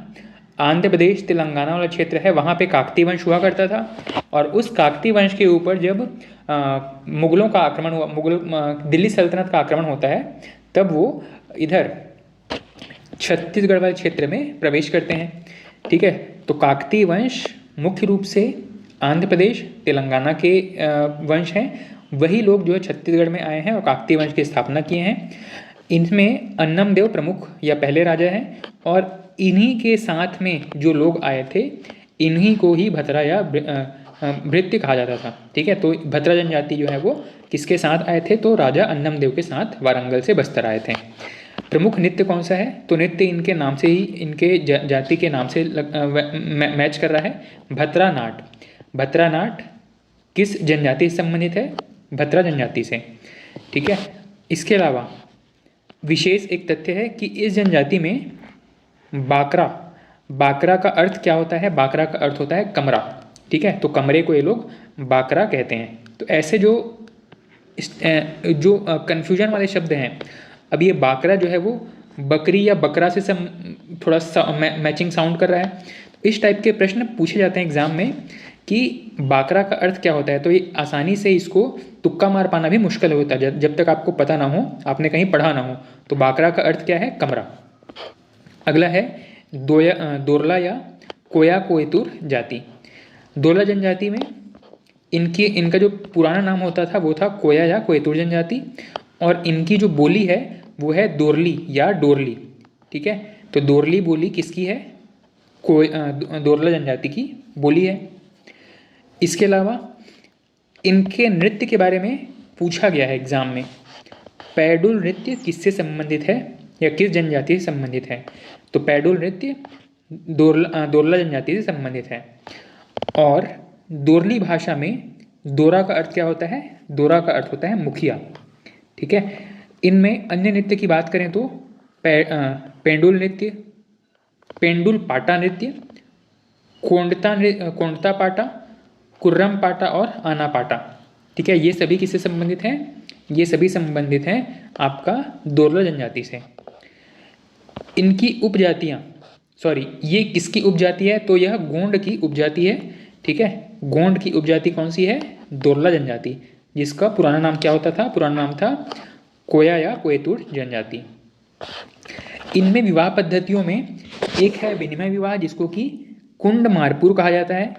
Speaker 1: आंध्र प्रदेश तेलंगाना वाला क्षेत्र है, वहाँ पे काकतीय वंश हुआ करता था। और उस काकतीय वंश के ऊपर जब मुगलों का आक्रमण हुआ, दिल्ली सल्तनत का आक्रमण होता है, तब वो इधर छत्तीसगढ़ वाले क्षेत्र में प्रवेश करते हैं। ठीक है, तो काकतीय वंश मुख्य रूप से आंध्र प्रदेश तेलंगाना के वंश हैं। वही लोग जो है छत्तीसगढ़ में आए हैं और काकतीय वंश की स्थापना किए हैं। इनमें अन्नम देव प्रमुख या पहले राजा हैं, और इन्हीं के साथ में जो लोग आए थे, इन्हीं को ही भतरा या भृत्य कहा जाता था। ठीक है, तो भतरा जनजाति जो है वो किसके साथ आए थे? तो राजा अन्नम देव के साथ वारंगल से बस्तर आए थे। प्रमुख नृत्य कौन सा है? तो नृत्य इनके नाम से ही, इनके जाति के नाम से मैच कर रहा है, भतरा नाट। भतरा नाट किस जनजाति से संबंधित है? भतरा जनजाति से। ठीक है, इसके अलावा विशेष एक तथ्य है कि इस जनजाति में बाकरा का अर्थ क्या होता है? बाकरा का अर्थ होता है कमरा। ठीक है, तो कमरे को ये लोग बाकरा कहते हैं। तो ऐसे जो कन्फ्यूजन वाले शब्द हैं, अब ये बाकरा जो है वो बकरी या बकरा से थोड़ा सा मैचिंग साउंड कर रहा है। इस टाइप के प्रश्न पूछे जाते हैं एग्जाम में कि बाकरा का अर्थ क्या होता है, तो ये आसानी से इसको तुक्का मार पाना भी मुश्किल होता है जब तक आपको पता ना हो, आपने कहीं पढ़ा ना हो। तो बाकरा का अर्थ क्या है? कमरा। अगला है दोरला या कोया कोयतुर जाति। दोरला जनजाति में इनका जो पुराना नाम होता था वो था कोया या कोयतुर जनजाति, और इनकी जो बोली है वो है दोरली या डोरली। ठीक है, तो दोरली बोली किसकी है? दोरला जनजाति की बोली है। इसके अलावा इनके नृत्य के बारे में पूछा गया है एग्जाम में। पैडुल नृत्य किससे संबंधित है या किस जनजाति से संबंधित है? तो पैडुल नृत्य दोरला जनजाति से संबंधित है। और दोरली भाषा में दोरा का अर्थ क्या होता है? दोरा का अर्थ होता है मुखिया। ठीक है, इनमें अन्य नृत्य की बात करें तो पेंडुल नृत्य, पेंडुल पाटा नृत्य, कोंडता पाटा, कुर्रम पाटा और आना पाटा। ठीक है, ये सभी किससे संबंधित हैं? ये सभी संबंधित हैं आपका दोरला जनजाति से। इनकी उपजातियाँ, ये किसकी उपजाति है? तो यह गोंड की उपजाति है। ठीक है, गोंड की उपजाति कौन सी है? दोरला जनजाति, जिसका पुराना नाम क्या होता था? पुराना नाम था कोया या कोयतुर जनजाति। इनमें विवाह पद्धतियों में एक है विनिमय विवाह, जिसको कि कुंड मारपुर कहा जाता है।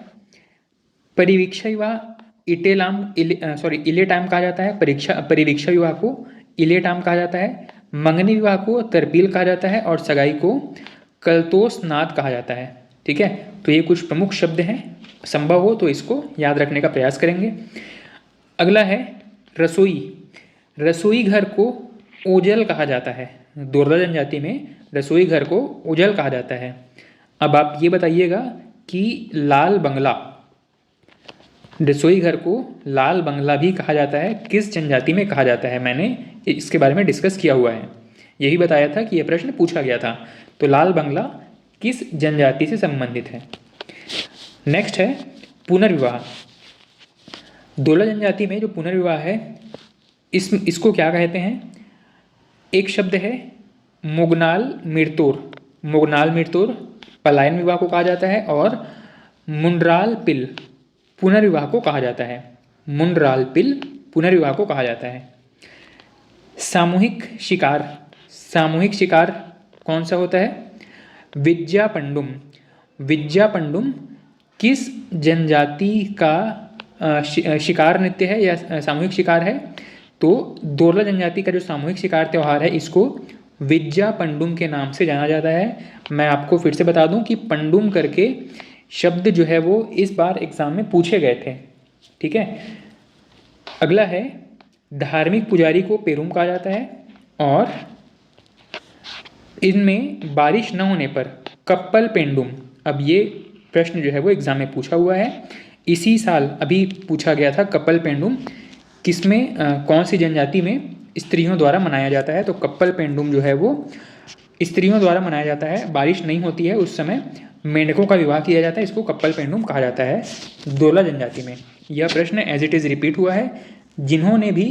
Speaker 1: परिवीक्षा विवाह इलेटाम कहा जाता है। परिवीक्षा विवाह को इलेटाम कहा जाता है। मंगनी विवाह को तरपील कहा जाता है और सगाई को कलतोस नाद कहा जाता है। ठीक है, तो ये कुछ प्रमुख शब्द हैं, संभव हो तो इसको याद रखने का प्रयास करेंगे। अगला है रसोई। रसोई घर को ओजल कहा जाता है। दोरला जनजाति में रसोई घर को ओजल कहा जाता है। अब आप ये बताइएगा कि लाल बंगला, रसोई घर को लाल बंगला भी कहा जाता है, किस जनजाति में कहा जाता है? मैंने इसके बारे में डिस्कस किया हुआ है, यही बताया था कि यह प्रश्न पूछा गया था। तो लाल बंगला किस जनजाति से संबंधित है? नेक्स्ट है पुनर्विवाह। दोरला जनजाति में जो पुनर्विवाह है, इसको क्या कहते हैं? एक शब्द है मुगनाल मिरतोर। मुगनाल मिरतोर पलायन विवाह को कहा जाता है और मुंड्राल पिल पुनर्विवाह को कहा जाता है। मुंड्राल पिल पुनर्विवाह को कहा जाता है। सामूहिक शिकार। सामूहिक शिकार कौन सा होता है? विज्जापंडुम। विज्जापंडुम किस जनजाति का शिकार नृत्य है या सामूहिक शिकार है? तो दोरला जनजाति का जो सामूहिक शिकार त्यौहार है इसको विज्जापंडुम के नाम से जाना जाता है। मैं आपको फिर से बता दूं कि पंडुम करके शब्द जो है वो इस बार एग्जाम में पूछे गए थे। ठीक है, अगला है धार्मिक पुजारी को पेरुम कहा जाता है और इनमें बारिश न होने पर कप्पल पेंडुम। अब ये प्रश्न जो है वो एग्जाम में पूछा हुआ है, इसी साल अभी पूछा गया था। कप्पल पेंडुम किसमें कौन सी जनजाति में स्त्रियों द्वारा मनाया जाता है? तो कप्पल पेंडुम जो है वो स्त्रियों द्वारा मनाया जाता है। बारिश नहीं होती है उस समय मेंढकों का विवाह किया जाता है, इसको कप्पल पेंडुम कहा जाता है दोला जनजाति में। यह प्रश्न एज इट इज़ रिपीट हुआ है। जिन्होंने भी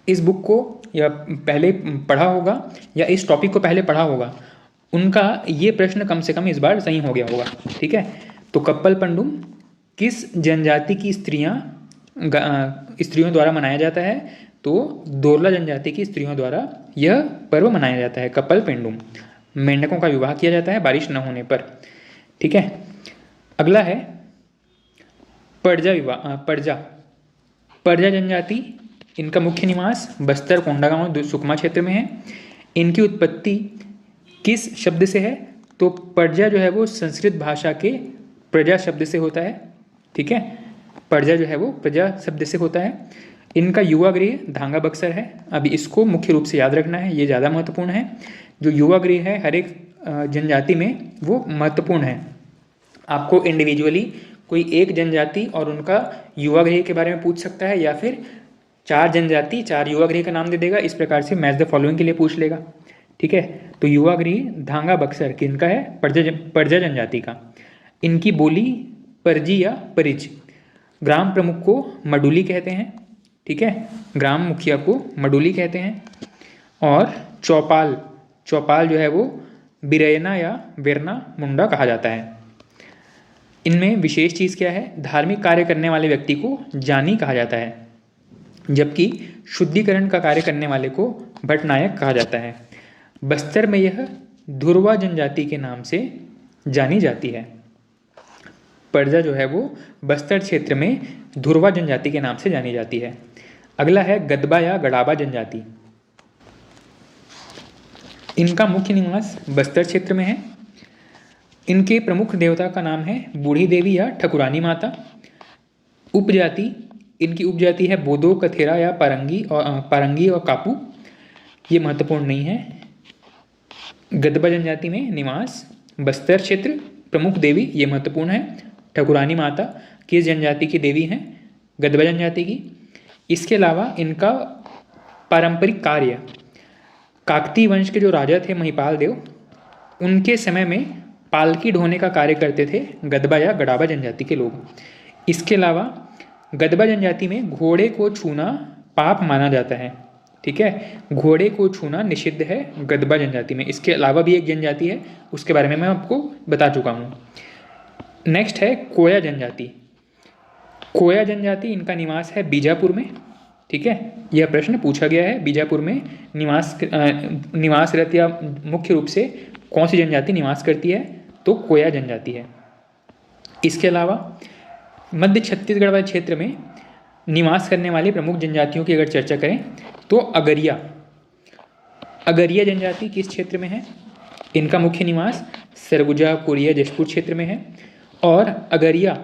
Speaker 1: इस बुक को या पहले पढ़ा होगा या इस टॉपिक को पहले पढ़ा होगा उनका ये प्रश्न कम से कम इस बार सही हो गया होगा। ठीक है, तो कप्पल पेंडुम किस जनजाति की स्त्रियों द्वारा मनाया जाता है? तो दोरला जनजाति की स्त्रियों द्वारा यह पर्व मनाया जाता है कप्पल पेंडुम। मेंढकों का विवाह किया जाता है बारिश न होने पर। ठीक है, अगला है पर्जा विवाह। पर्जा जनजाति, इनका मुख्य निवास बस्तर कोंडागांव सुकमा क्षेत्र में है। इनकी उत्पत्ति किस शब्द से है? तो पर्जा जो है वो संस्कृत भाषा के प्रजा शब्द से होता है। ठीक है, पर्जा जो है वो प्रजा शब्द से होता है। इनका युवा गृह धांगा बक्सर है। अब इसको मुख्य रूप से याद रखना है, ये ज़्यादा महत्वपूर्ण है। जो युवा गृह है हर एक जनजाति में वो महत्वपूर्ण है। आपको इंडिविजुअली कोई एक जनजाति और उनका युवा गृह के बारे में पूछ सकता है या फिर 4 जनजाति 4 युवा गृह का नाम दे देगा। इस प्रकार से मैच द फॉलोइंग के लिए पूछ लेगा। ठीक है, तो युवा गृह धांगा बक्सर किनका है? पर्जा जनजाति का। इनकी बोली परजी या परिज। ग्राम प्रमुख को मडुली कहते हैं। ठीक है, ग्राम मुखिया को मडुली कहते हैं। और चौपाल जो है वो बिरयना या बिरना मुंडा कहा जाता है। इनमें विशेष चीज़ क्या है? धार्मिक कार्य करने वाले व्यक्ति को जानी कहा जाता है, जबकि शुद्धिकरण का कार्य करने वाले को भटनायक कहा जाता है। बस्तर में यह धुरवा जनजाति के नाम से जानी जाती है। पर्जा जो है वो बस्तर क्षेत्र में धुरवा जनजाति के नाम से जानी जाती है। अगला है गदबा या गड़ाबा जनजाति। इनका मुख्य निवास बस्तर क्षेत्र में है। इनके प्रमुख देवता का नाम है बूढ़ी देवी या ठकुरानी माता। उपजाति, इनकी उपजाति है बोदो, कथेरा या पारंगी और कापू। ये महत्वपूर्ण नहीं है। गदबा जनजाति में निवास बस्तर क्षेत्र। प्रमुख देवी ये महत्वपूर्ण है, ठकुरानी माता किस जनजाति की देवी हैं? गदबा जनजाति की। इसके अलावा इनका पारंपरिक कार्य, काकतीय वंश के जो राजा थे महिपाल देव, उनके समय में पालकी ढोने का कार्य करते थे गदबा या गड़ाबा जनजाति के लोग। इसके अलावा गदबा जनजाति में घोड़े को छूना पाप माना जाता है। ठीक है, घोड़े को छूना निषिद्ध है गदबा जनजाति में। इसके अलावा भी एक जनजाति है, उसके बारे में मैं आपको बता चुका हूँ। नेक्स्ट है कोया जनजाति। कोया जनजाति, इनका निवास है बीजापुर में। ठीक है, यह प्रश्न पूछा गया है। बीजापुर में निवासरत या मुख्य रूप से कौन सी जनजाति निवास करती है? तो कोया जनजाति है। इसके अलावा मध्य छत्तीसगढ़ वाले क्षेत्र में निवास करने वाली प्रमुख जनजातियों की अगर चर्चा करें तो अगरिया जनजाति किस क्षेत्र में है? इनका मुख्य निवास सरगुजा, कोरिया, जशपुर क्षेत्र में है। और अगरिया,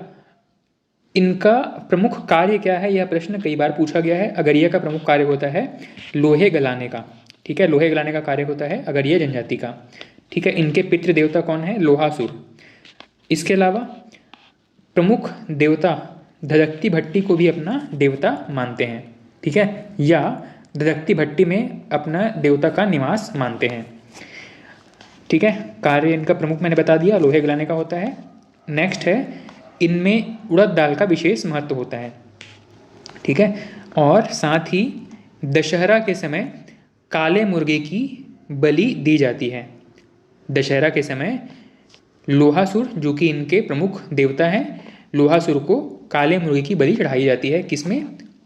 Speaker 1: इनका प्रमुख कार्य क्या है? यह प्रश्न कई बार पूछा गया है। अगरिया का प्रमुख कार्य होता है लोहे गलाने का। ठीक है, लोहे गलाने का कार्य होता है अगरिया जनजाति का। ठीक है, इनके पितृ देवता कौन है? लोहासुर। इसके अलावा प्रमुख देवता धदकती भट्टी को भी अपना देवता मानते हैं। ठीक है, या धदकती भट्टी में अपना देवता का निवास मानते हैं। ठीक है, कार्य इनका प्रमुख मैंने बता दिया, लोहे गलाने का होता है। नेक्स्ट है, इनमें उड़द दाल का विशेष महत्व होता है। ठीक है, और साथ ही दशहरा के समय काले मुर्गे की बलि दी जाती है। दशहरा के समय लोहासुर, जो कि इनके प्रमुख देवता हैं, लोहासुर को काले मुर्गे की बलि चढ़ाई जाती है। किसमें?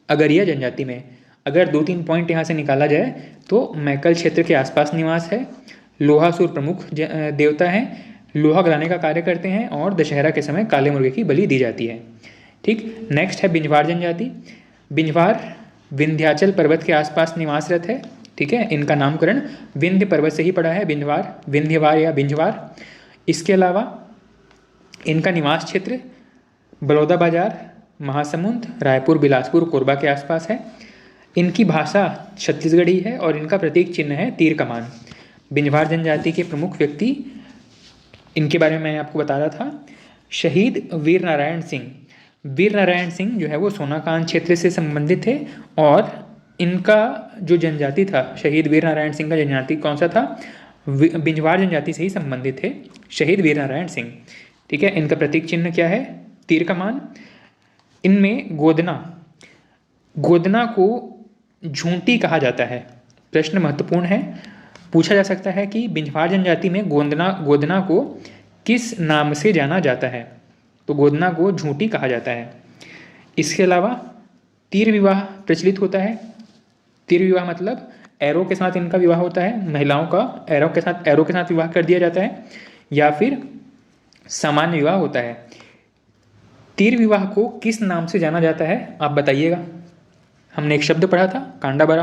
Speaker 1: अगरिया जनजाति में। अगर 2-3 पॉइंट यहाँ से निकाला जाए तो मैकल क्षेत्र के आसपास निवास है, लोहासुर प्रमुख देवता हैं, लोहा गलाने का कार्य करते हैं और दशहरा के समय काले मुर्गे की बलि दी जाती है। ठीक, नेक्स्ट है बिंजवार जनजाति। बिंजवार विंध्याचल पर्वत के आसपास निवासरत है। ठीक है, इनका नामकरण विंध्य पर्वत से ही पड़ा है, बिंजवार, विंध्यवार या बिंजवार। इसके अलावा इनका निवास क्षेत्र बलौदा बाजार, महासमुंद, रायपुर, बिलासपुर, कोरबा के आसपास है। इनकी भाषा छत्तीसगढ़ी है और इनका प्रतीक चिन्ह है तीर कमान। बिंजवार जनजाति के प्रमुख व्यक्ति, इनके बारे में मैं आपको बता रहा था, शहीद वीर नारायण सिंह। वीर नारायण सिंह जो है वो सोनाकांत क्षेत्र से संबंधित थे और इनका जो जनजाति था, शहीद वीर नारायण सिंह का जनजाति कौन सा था? बिंजवार जनजाति से ही संबंधित थे शहीद वीर नारायण सिंह। ठीक है, इनका प्रतीक चिन्ह क्या है? तीर कमान। इनमें गोदना, गोदना को झूंटी कहा जाता है। प्रश्न महत्वपूर्ण है, पूछा जा सकता है कि बिंजवार जनजाति में गोदना को किस नाम से जाना जाता है? तो गोदना को झूंटी कहा जाता है। इसके अलावा तीर विवाह प्रचलित होता है। तीर विवाह मतलब एरो के साथ इनका विवाह होता है, महिलाओं का एरो के साथ विवाह कर दिया जाता है, या फिर सामान्य विवाह होता है। तीर विवाह को किस नाम से जाना जाता है आप बताइएगा? हमने एक शब्द पढ़ा था, कांडाबरा।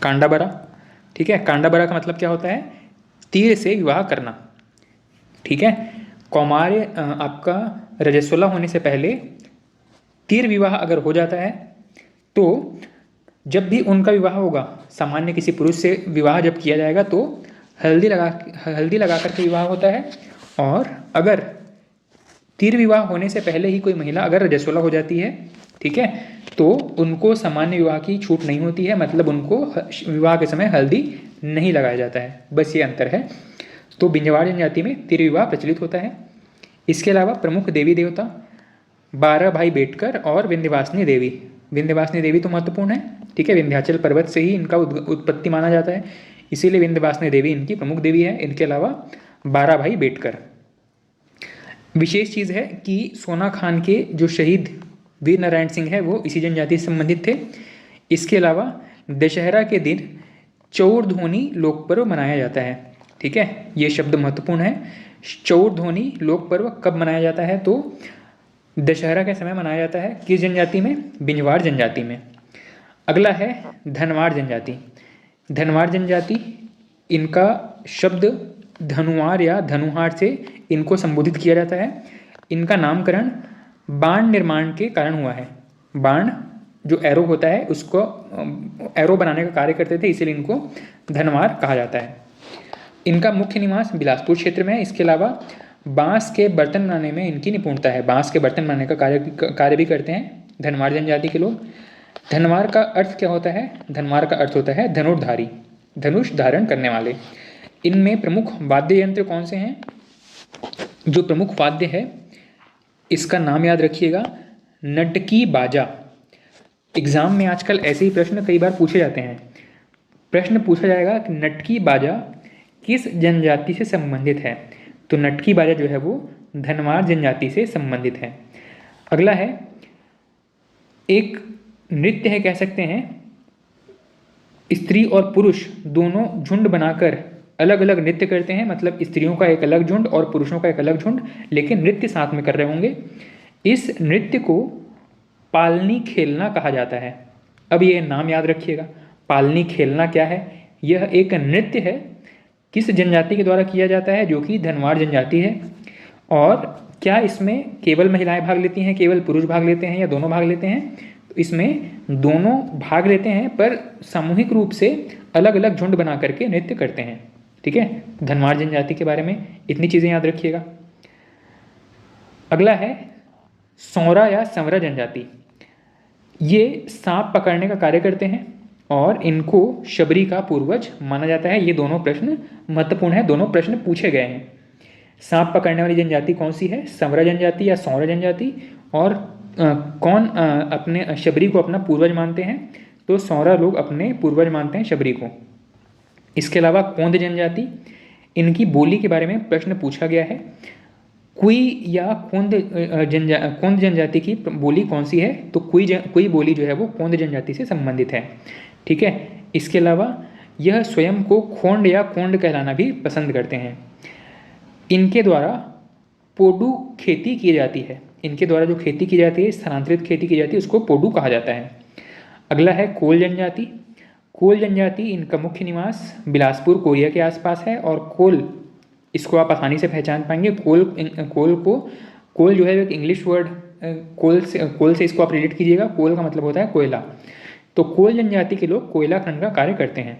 Speaker 1: कांडाबरा, ठीक है, कांडाबरा का मतलब क्या होता है? तीर से विवाह करना। ठीक है, कौमार्य आपका रजस्वला होने से पहले तीर विवाह अगर हो जाता है तो जब भी उनका विवाह होगा, सामान्य किसी पुरुष से विवाह जब किया जाएगा तो हल्दी लगा करके विवाह होता है। और अगर तीर विवाह होने से पहले ही कोई महिला अगर रजस्वला हो जाती है, ठीक है, तो उनको सामान्य विवाह की छूट नहीं होती है, मतलब उनको विवाह के समय हल्दी नहीं लगाया जाता है। बस ये अंतर है। तो बिंजवार जनजाति में तीर विवाह प्रचलित होता है। इसके अलावा प्रमुख देवी देवता 12 भाई बेटकर और विंध्यवासिनी देवी। विंध्यवासिनी देवी तो महत्वपूर्ण है, ठीक है, विंध्याचल पर्वत से ही इनका उत्पत्ति माना जाता है, इसीलिए विंध्यवासिनी देवी इनकी प्रमुख देवी है। इनके अलावा 12 भाई बेटकर। विशेष चीज़ है कि सोना खान के जो शहीद वीर नारायण सिंह है वो इसी जनजाति से संबंधित थे। इसके अलावा दशहरा के दिन चौर ध्वनि लोक पर्व मनाया जाता है। ठीक है, ये शब्द महत्वपूर्ण है। चौर ध्वनि लोक पर्व कब मनाया जाता है? तो दशहरा के समय मनाया जाता है। किस जनजाति में? बिंजवार जनजाति में। अगला है धनवार जनजाति। धनवार जनजाति, इनका शब्द धनुवार या धनुहार से इनको संबोधित किया जाता है। इनका नामकरण बाण निर्माण के कारण हुआ है। बाण जो एरो होता है उसको एरो बनाने का कार्य करते थे, इसीलिए इनको धनवार कहा जाता है। इनका मुख्य निवास बिलासपुर क्षेत्र में है। इसके अलावा बांस के बर्तन बनाने में इनकी निपुणता है। बांस के बर्तन बनाने का कार्य भी करते हैं धनवार जनजाति के लोग। धनवार का अर्थ क्या होता है? धनवार का अर्थ होता है धनुर्धारी, धनुष धारण करने वाले। इनमें प्रमुख वाद्य यंत्र कौन से हैं? जो प्रमुख वाद्य है इसका नाम याद रखिएगा, नटकी बाजा। एग्जाम में आजकल ऐसे ही प्रश्न कई बार पूछे जाते हैं। प्रश्न पूछा जाएगा कि नटकी बाजा किस जनजाति से संबंधित है? तो नटकी बाजा जो है वो धनवार जनजाति से संबंधित है। अगला है, एक नृत्य है, कह सकते हैं, स्त्री और पुरुष दोनों झुंड बनाकर अलग अलग नृत्य करते हैं, मतलब स्त्रियों का एक अलग झुंड और पुरुषों का एक अलग झुंड, लेकिन नृत्य साथ में कर रहे होंगे। इस नृत्य को पालनी खेलना कहा जाता है। अब ये नाम याद रखिएगा, पालनी खेलना क्या है? यह एक नृत्य है, किस जनजाति के द्वारा किया जाता है? जो कि धनवार जनजाति है। और क्या इसमें केवल महिलाएं भाग लेती हैं, केवल पुरुष भाग लेते हैं, या दोनों भाग लेते हैं? तो इसमें दोनों भाग लेते हैं, पर सामूहिक रूप से अलग अलग झुंड बना करके नृत्य करते हैं। ठीक है, धनवार जनजाति के बारे में इतनी चीज़ें याद रखिएगा। अगला है सौरा या संवरा जनजाति। ये सांप पकड़ने का कार्य करते हैं और इनको शबरी का पूर्वज माना जाता है। ये दोनों प्रश्न महत्वपूर्ण है, दोनों प्रश्न पूछे गए हैं। सांप पकड़ने वाली जनजाति कौन सी है? संवरा जनजाति या सौरा जनजाति। और कौन अपने शबरी को अपना पूर्वज मानते हैं? तो सौरा लोग अपने पूर्वज मानते हैं शबरी को। इसके अलावा कोंद जनजाति, इनकी बोली के बारे में प्रश्न पूछा गया है। कुई या कोंद जनजाति की बोली कौन सी है? तो कुई बोली जो है वो कोंद जनजाति से संबंधित है। ठीक है। इसके अलावा यह स्वयं को खोंड या कोंड कहलाना भी पसंद करते हैं। इनके द्वारा पोडू खेती की जाती है। इनके द्वारा जो खेती की जाती है, स्थानांतरित खेती की जाती है, उसको पोडू कहा जाता है। अगला है कोल जनजाति। कोल जनजाति, इनका मुख्य निवास बिलासपुर कोरिया के आसपास है। और कोल, इसको आप आसानी से पहचान पाएंगे। कोल जो है एक इंग्लिश वर्ड, कोल से इसको आप रिलेट कीजिएगा। कोल का मतलब होता है कोयला। तो कोल जनजाति के लोग कोयला खनन का कार्य करते हैं।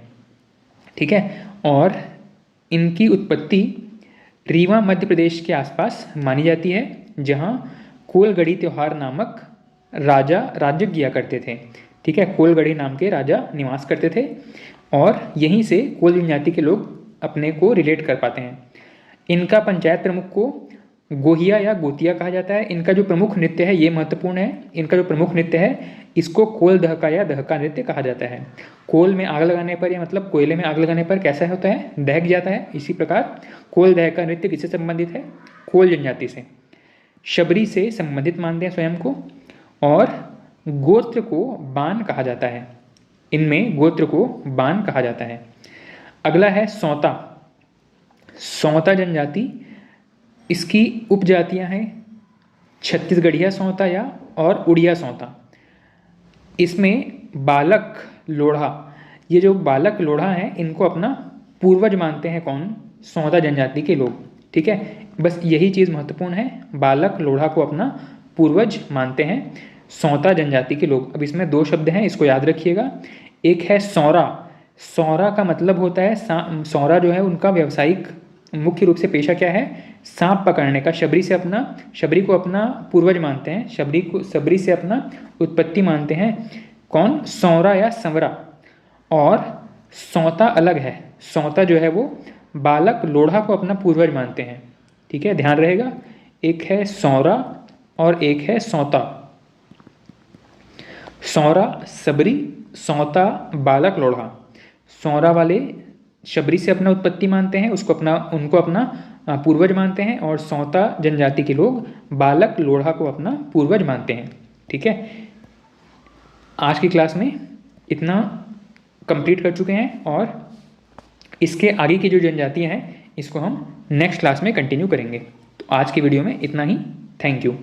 Speaker 1: ठीक है। और इनकी उत्पत्ति रीवा मध्य प्रदेश के आसपास मानी जाती है, जहाँ कोलगढ़ी त्योहार नामक राजा राज्य किया करते थे। ठीक है। कोलगढ़ी नाम के राजा निवास करते थे और यहीं से कोल जनजाति के लोग अपने को रिलेट कर पाते हैं। इनका पंचायत प्रमुख को गोहिया या गोतिया कहा जाता है। इनका जो प्रमुख नृत्य है, ये महत्वपूर्ण है, इनका जो प्रमुख नृत्य है इसको कोल दहका या दहका नृत्य कहा जाता है। कोल में आग लगाने पर, या मतलब कोयले में आग लगाने पर कैसा होता है? दहक जाता है। इसी प्रकार कोल दहका नृत्य किससे संबंधित है? कोल जनजाति से। शबरी से संबंधित मानते हैं स्वयं को। और गोत्र को बान कहा जाता है। इनमें गोत्र को बान कहा जाता है। अगला है सौता। सौता जनजाति, इसकी उपजातियां हैं छत्तीसगढ़िया सौता या और उड़िया सौता। इसमें बालक लोढ़ा, ये जो बालक लोढ़ा हैं, इनको अपना पूर्वज मानते हैं। कौन? सौता जनजाति के लोग। ठीक है। बस यही चीज़ महत्वपूर्ण है, बालक लोढ़ा को अपना पूर्वज मानते हैं सौता जनजाति के लोग। अब इसमें दो शब्द हैं, इसको याद रखिएगा। एक है सौरा। सौरा का मतलब होता है सौरा जो है उनका व्यावसायिक मुख्य रूप से पेशा क्या है? सांप पकड़ने का। शबरी को अपना पूर्वज मानते हैं। शबरी से अपना उत्पत्ति मानते हैं। कौन? सौरा या संवरा। और सौता अलग है। सौता जो है वो बालक लोढ़ा को अपना पूर्वज मानते हैं। ठीक है, ध्यान रहेगा। एक है सौरा और एक है सौता। सौरा सबरी, सौता बालक लोढ़ा। सौरा वाले शबरी से अपना उत्पत्ति मानते हैं, उनको अपना पूर्वज मानते हैं। और सौता जनजाति के लोग बालक लोढ़ा को अपना पूर्वज मानते हैं। ठीक है। आज की क्लास में इतना कंप्लीट कर चुके हैं और इसके आगे की जो जनजातियां हैं इसको हम नेक्स्ट क्लास में कंटिन्यू करेंगे। तो आज की वीडियो में इतना ही। Thank you.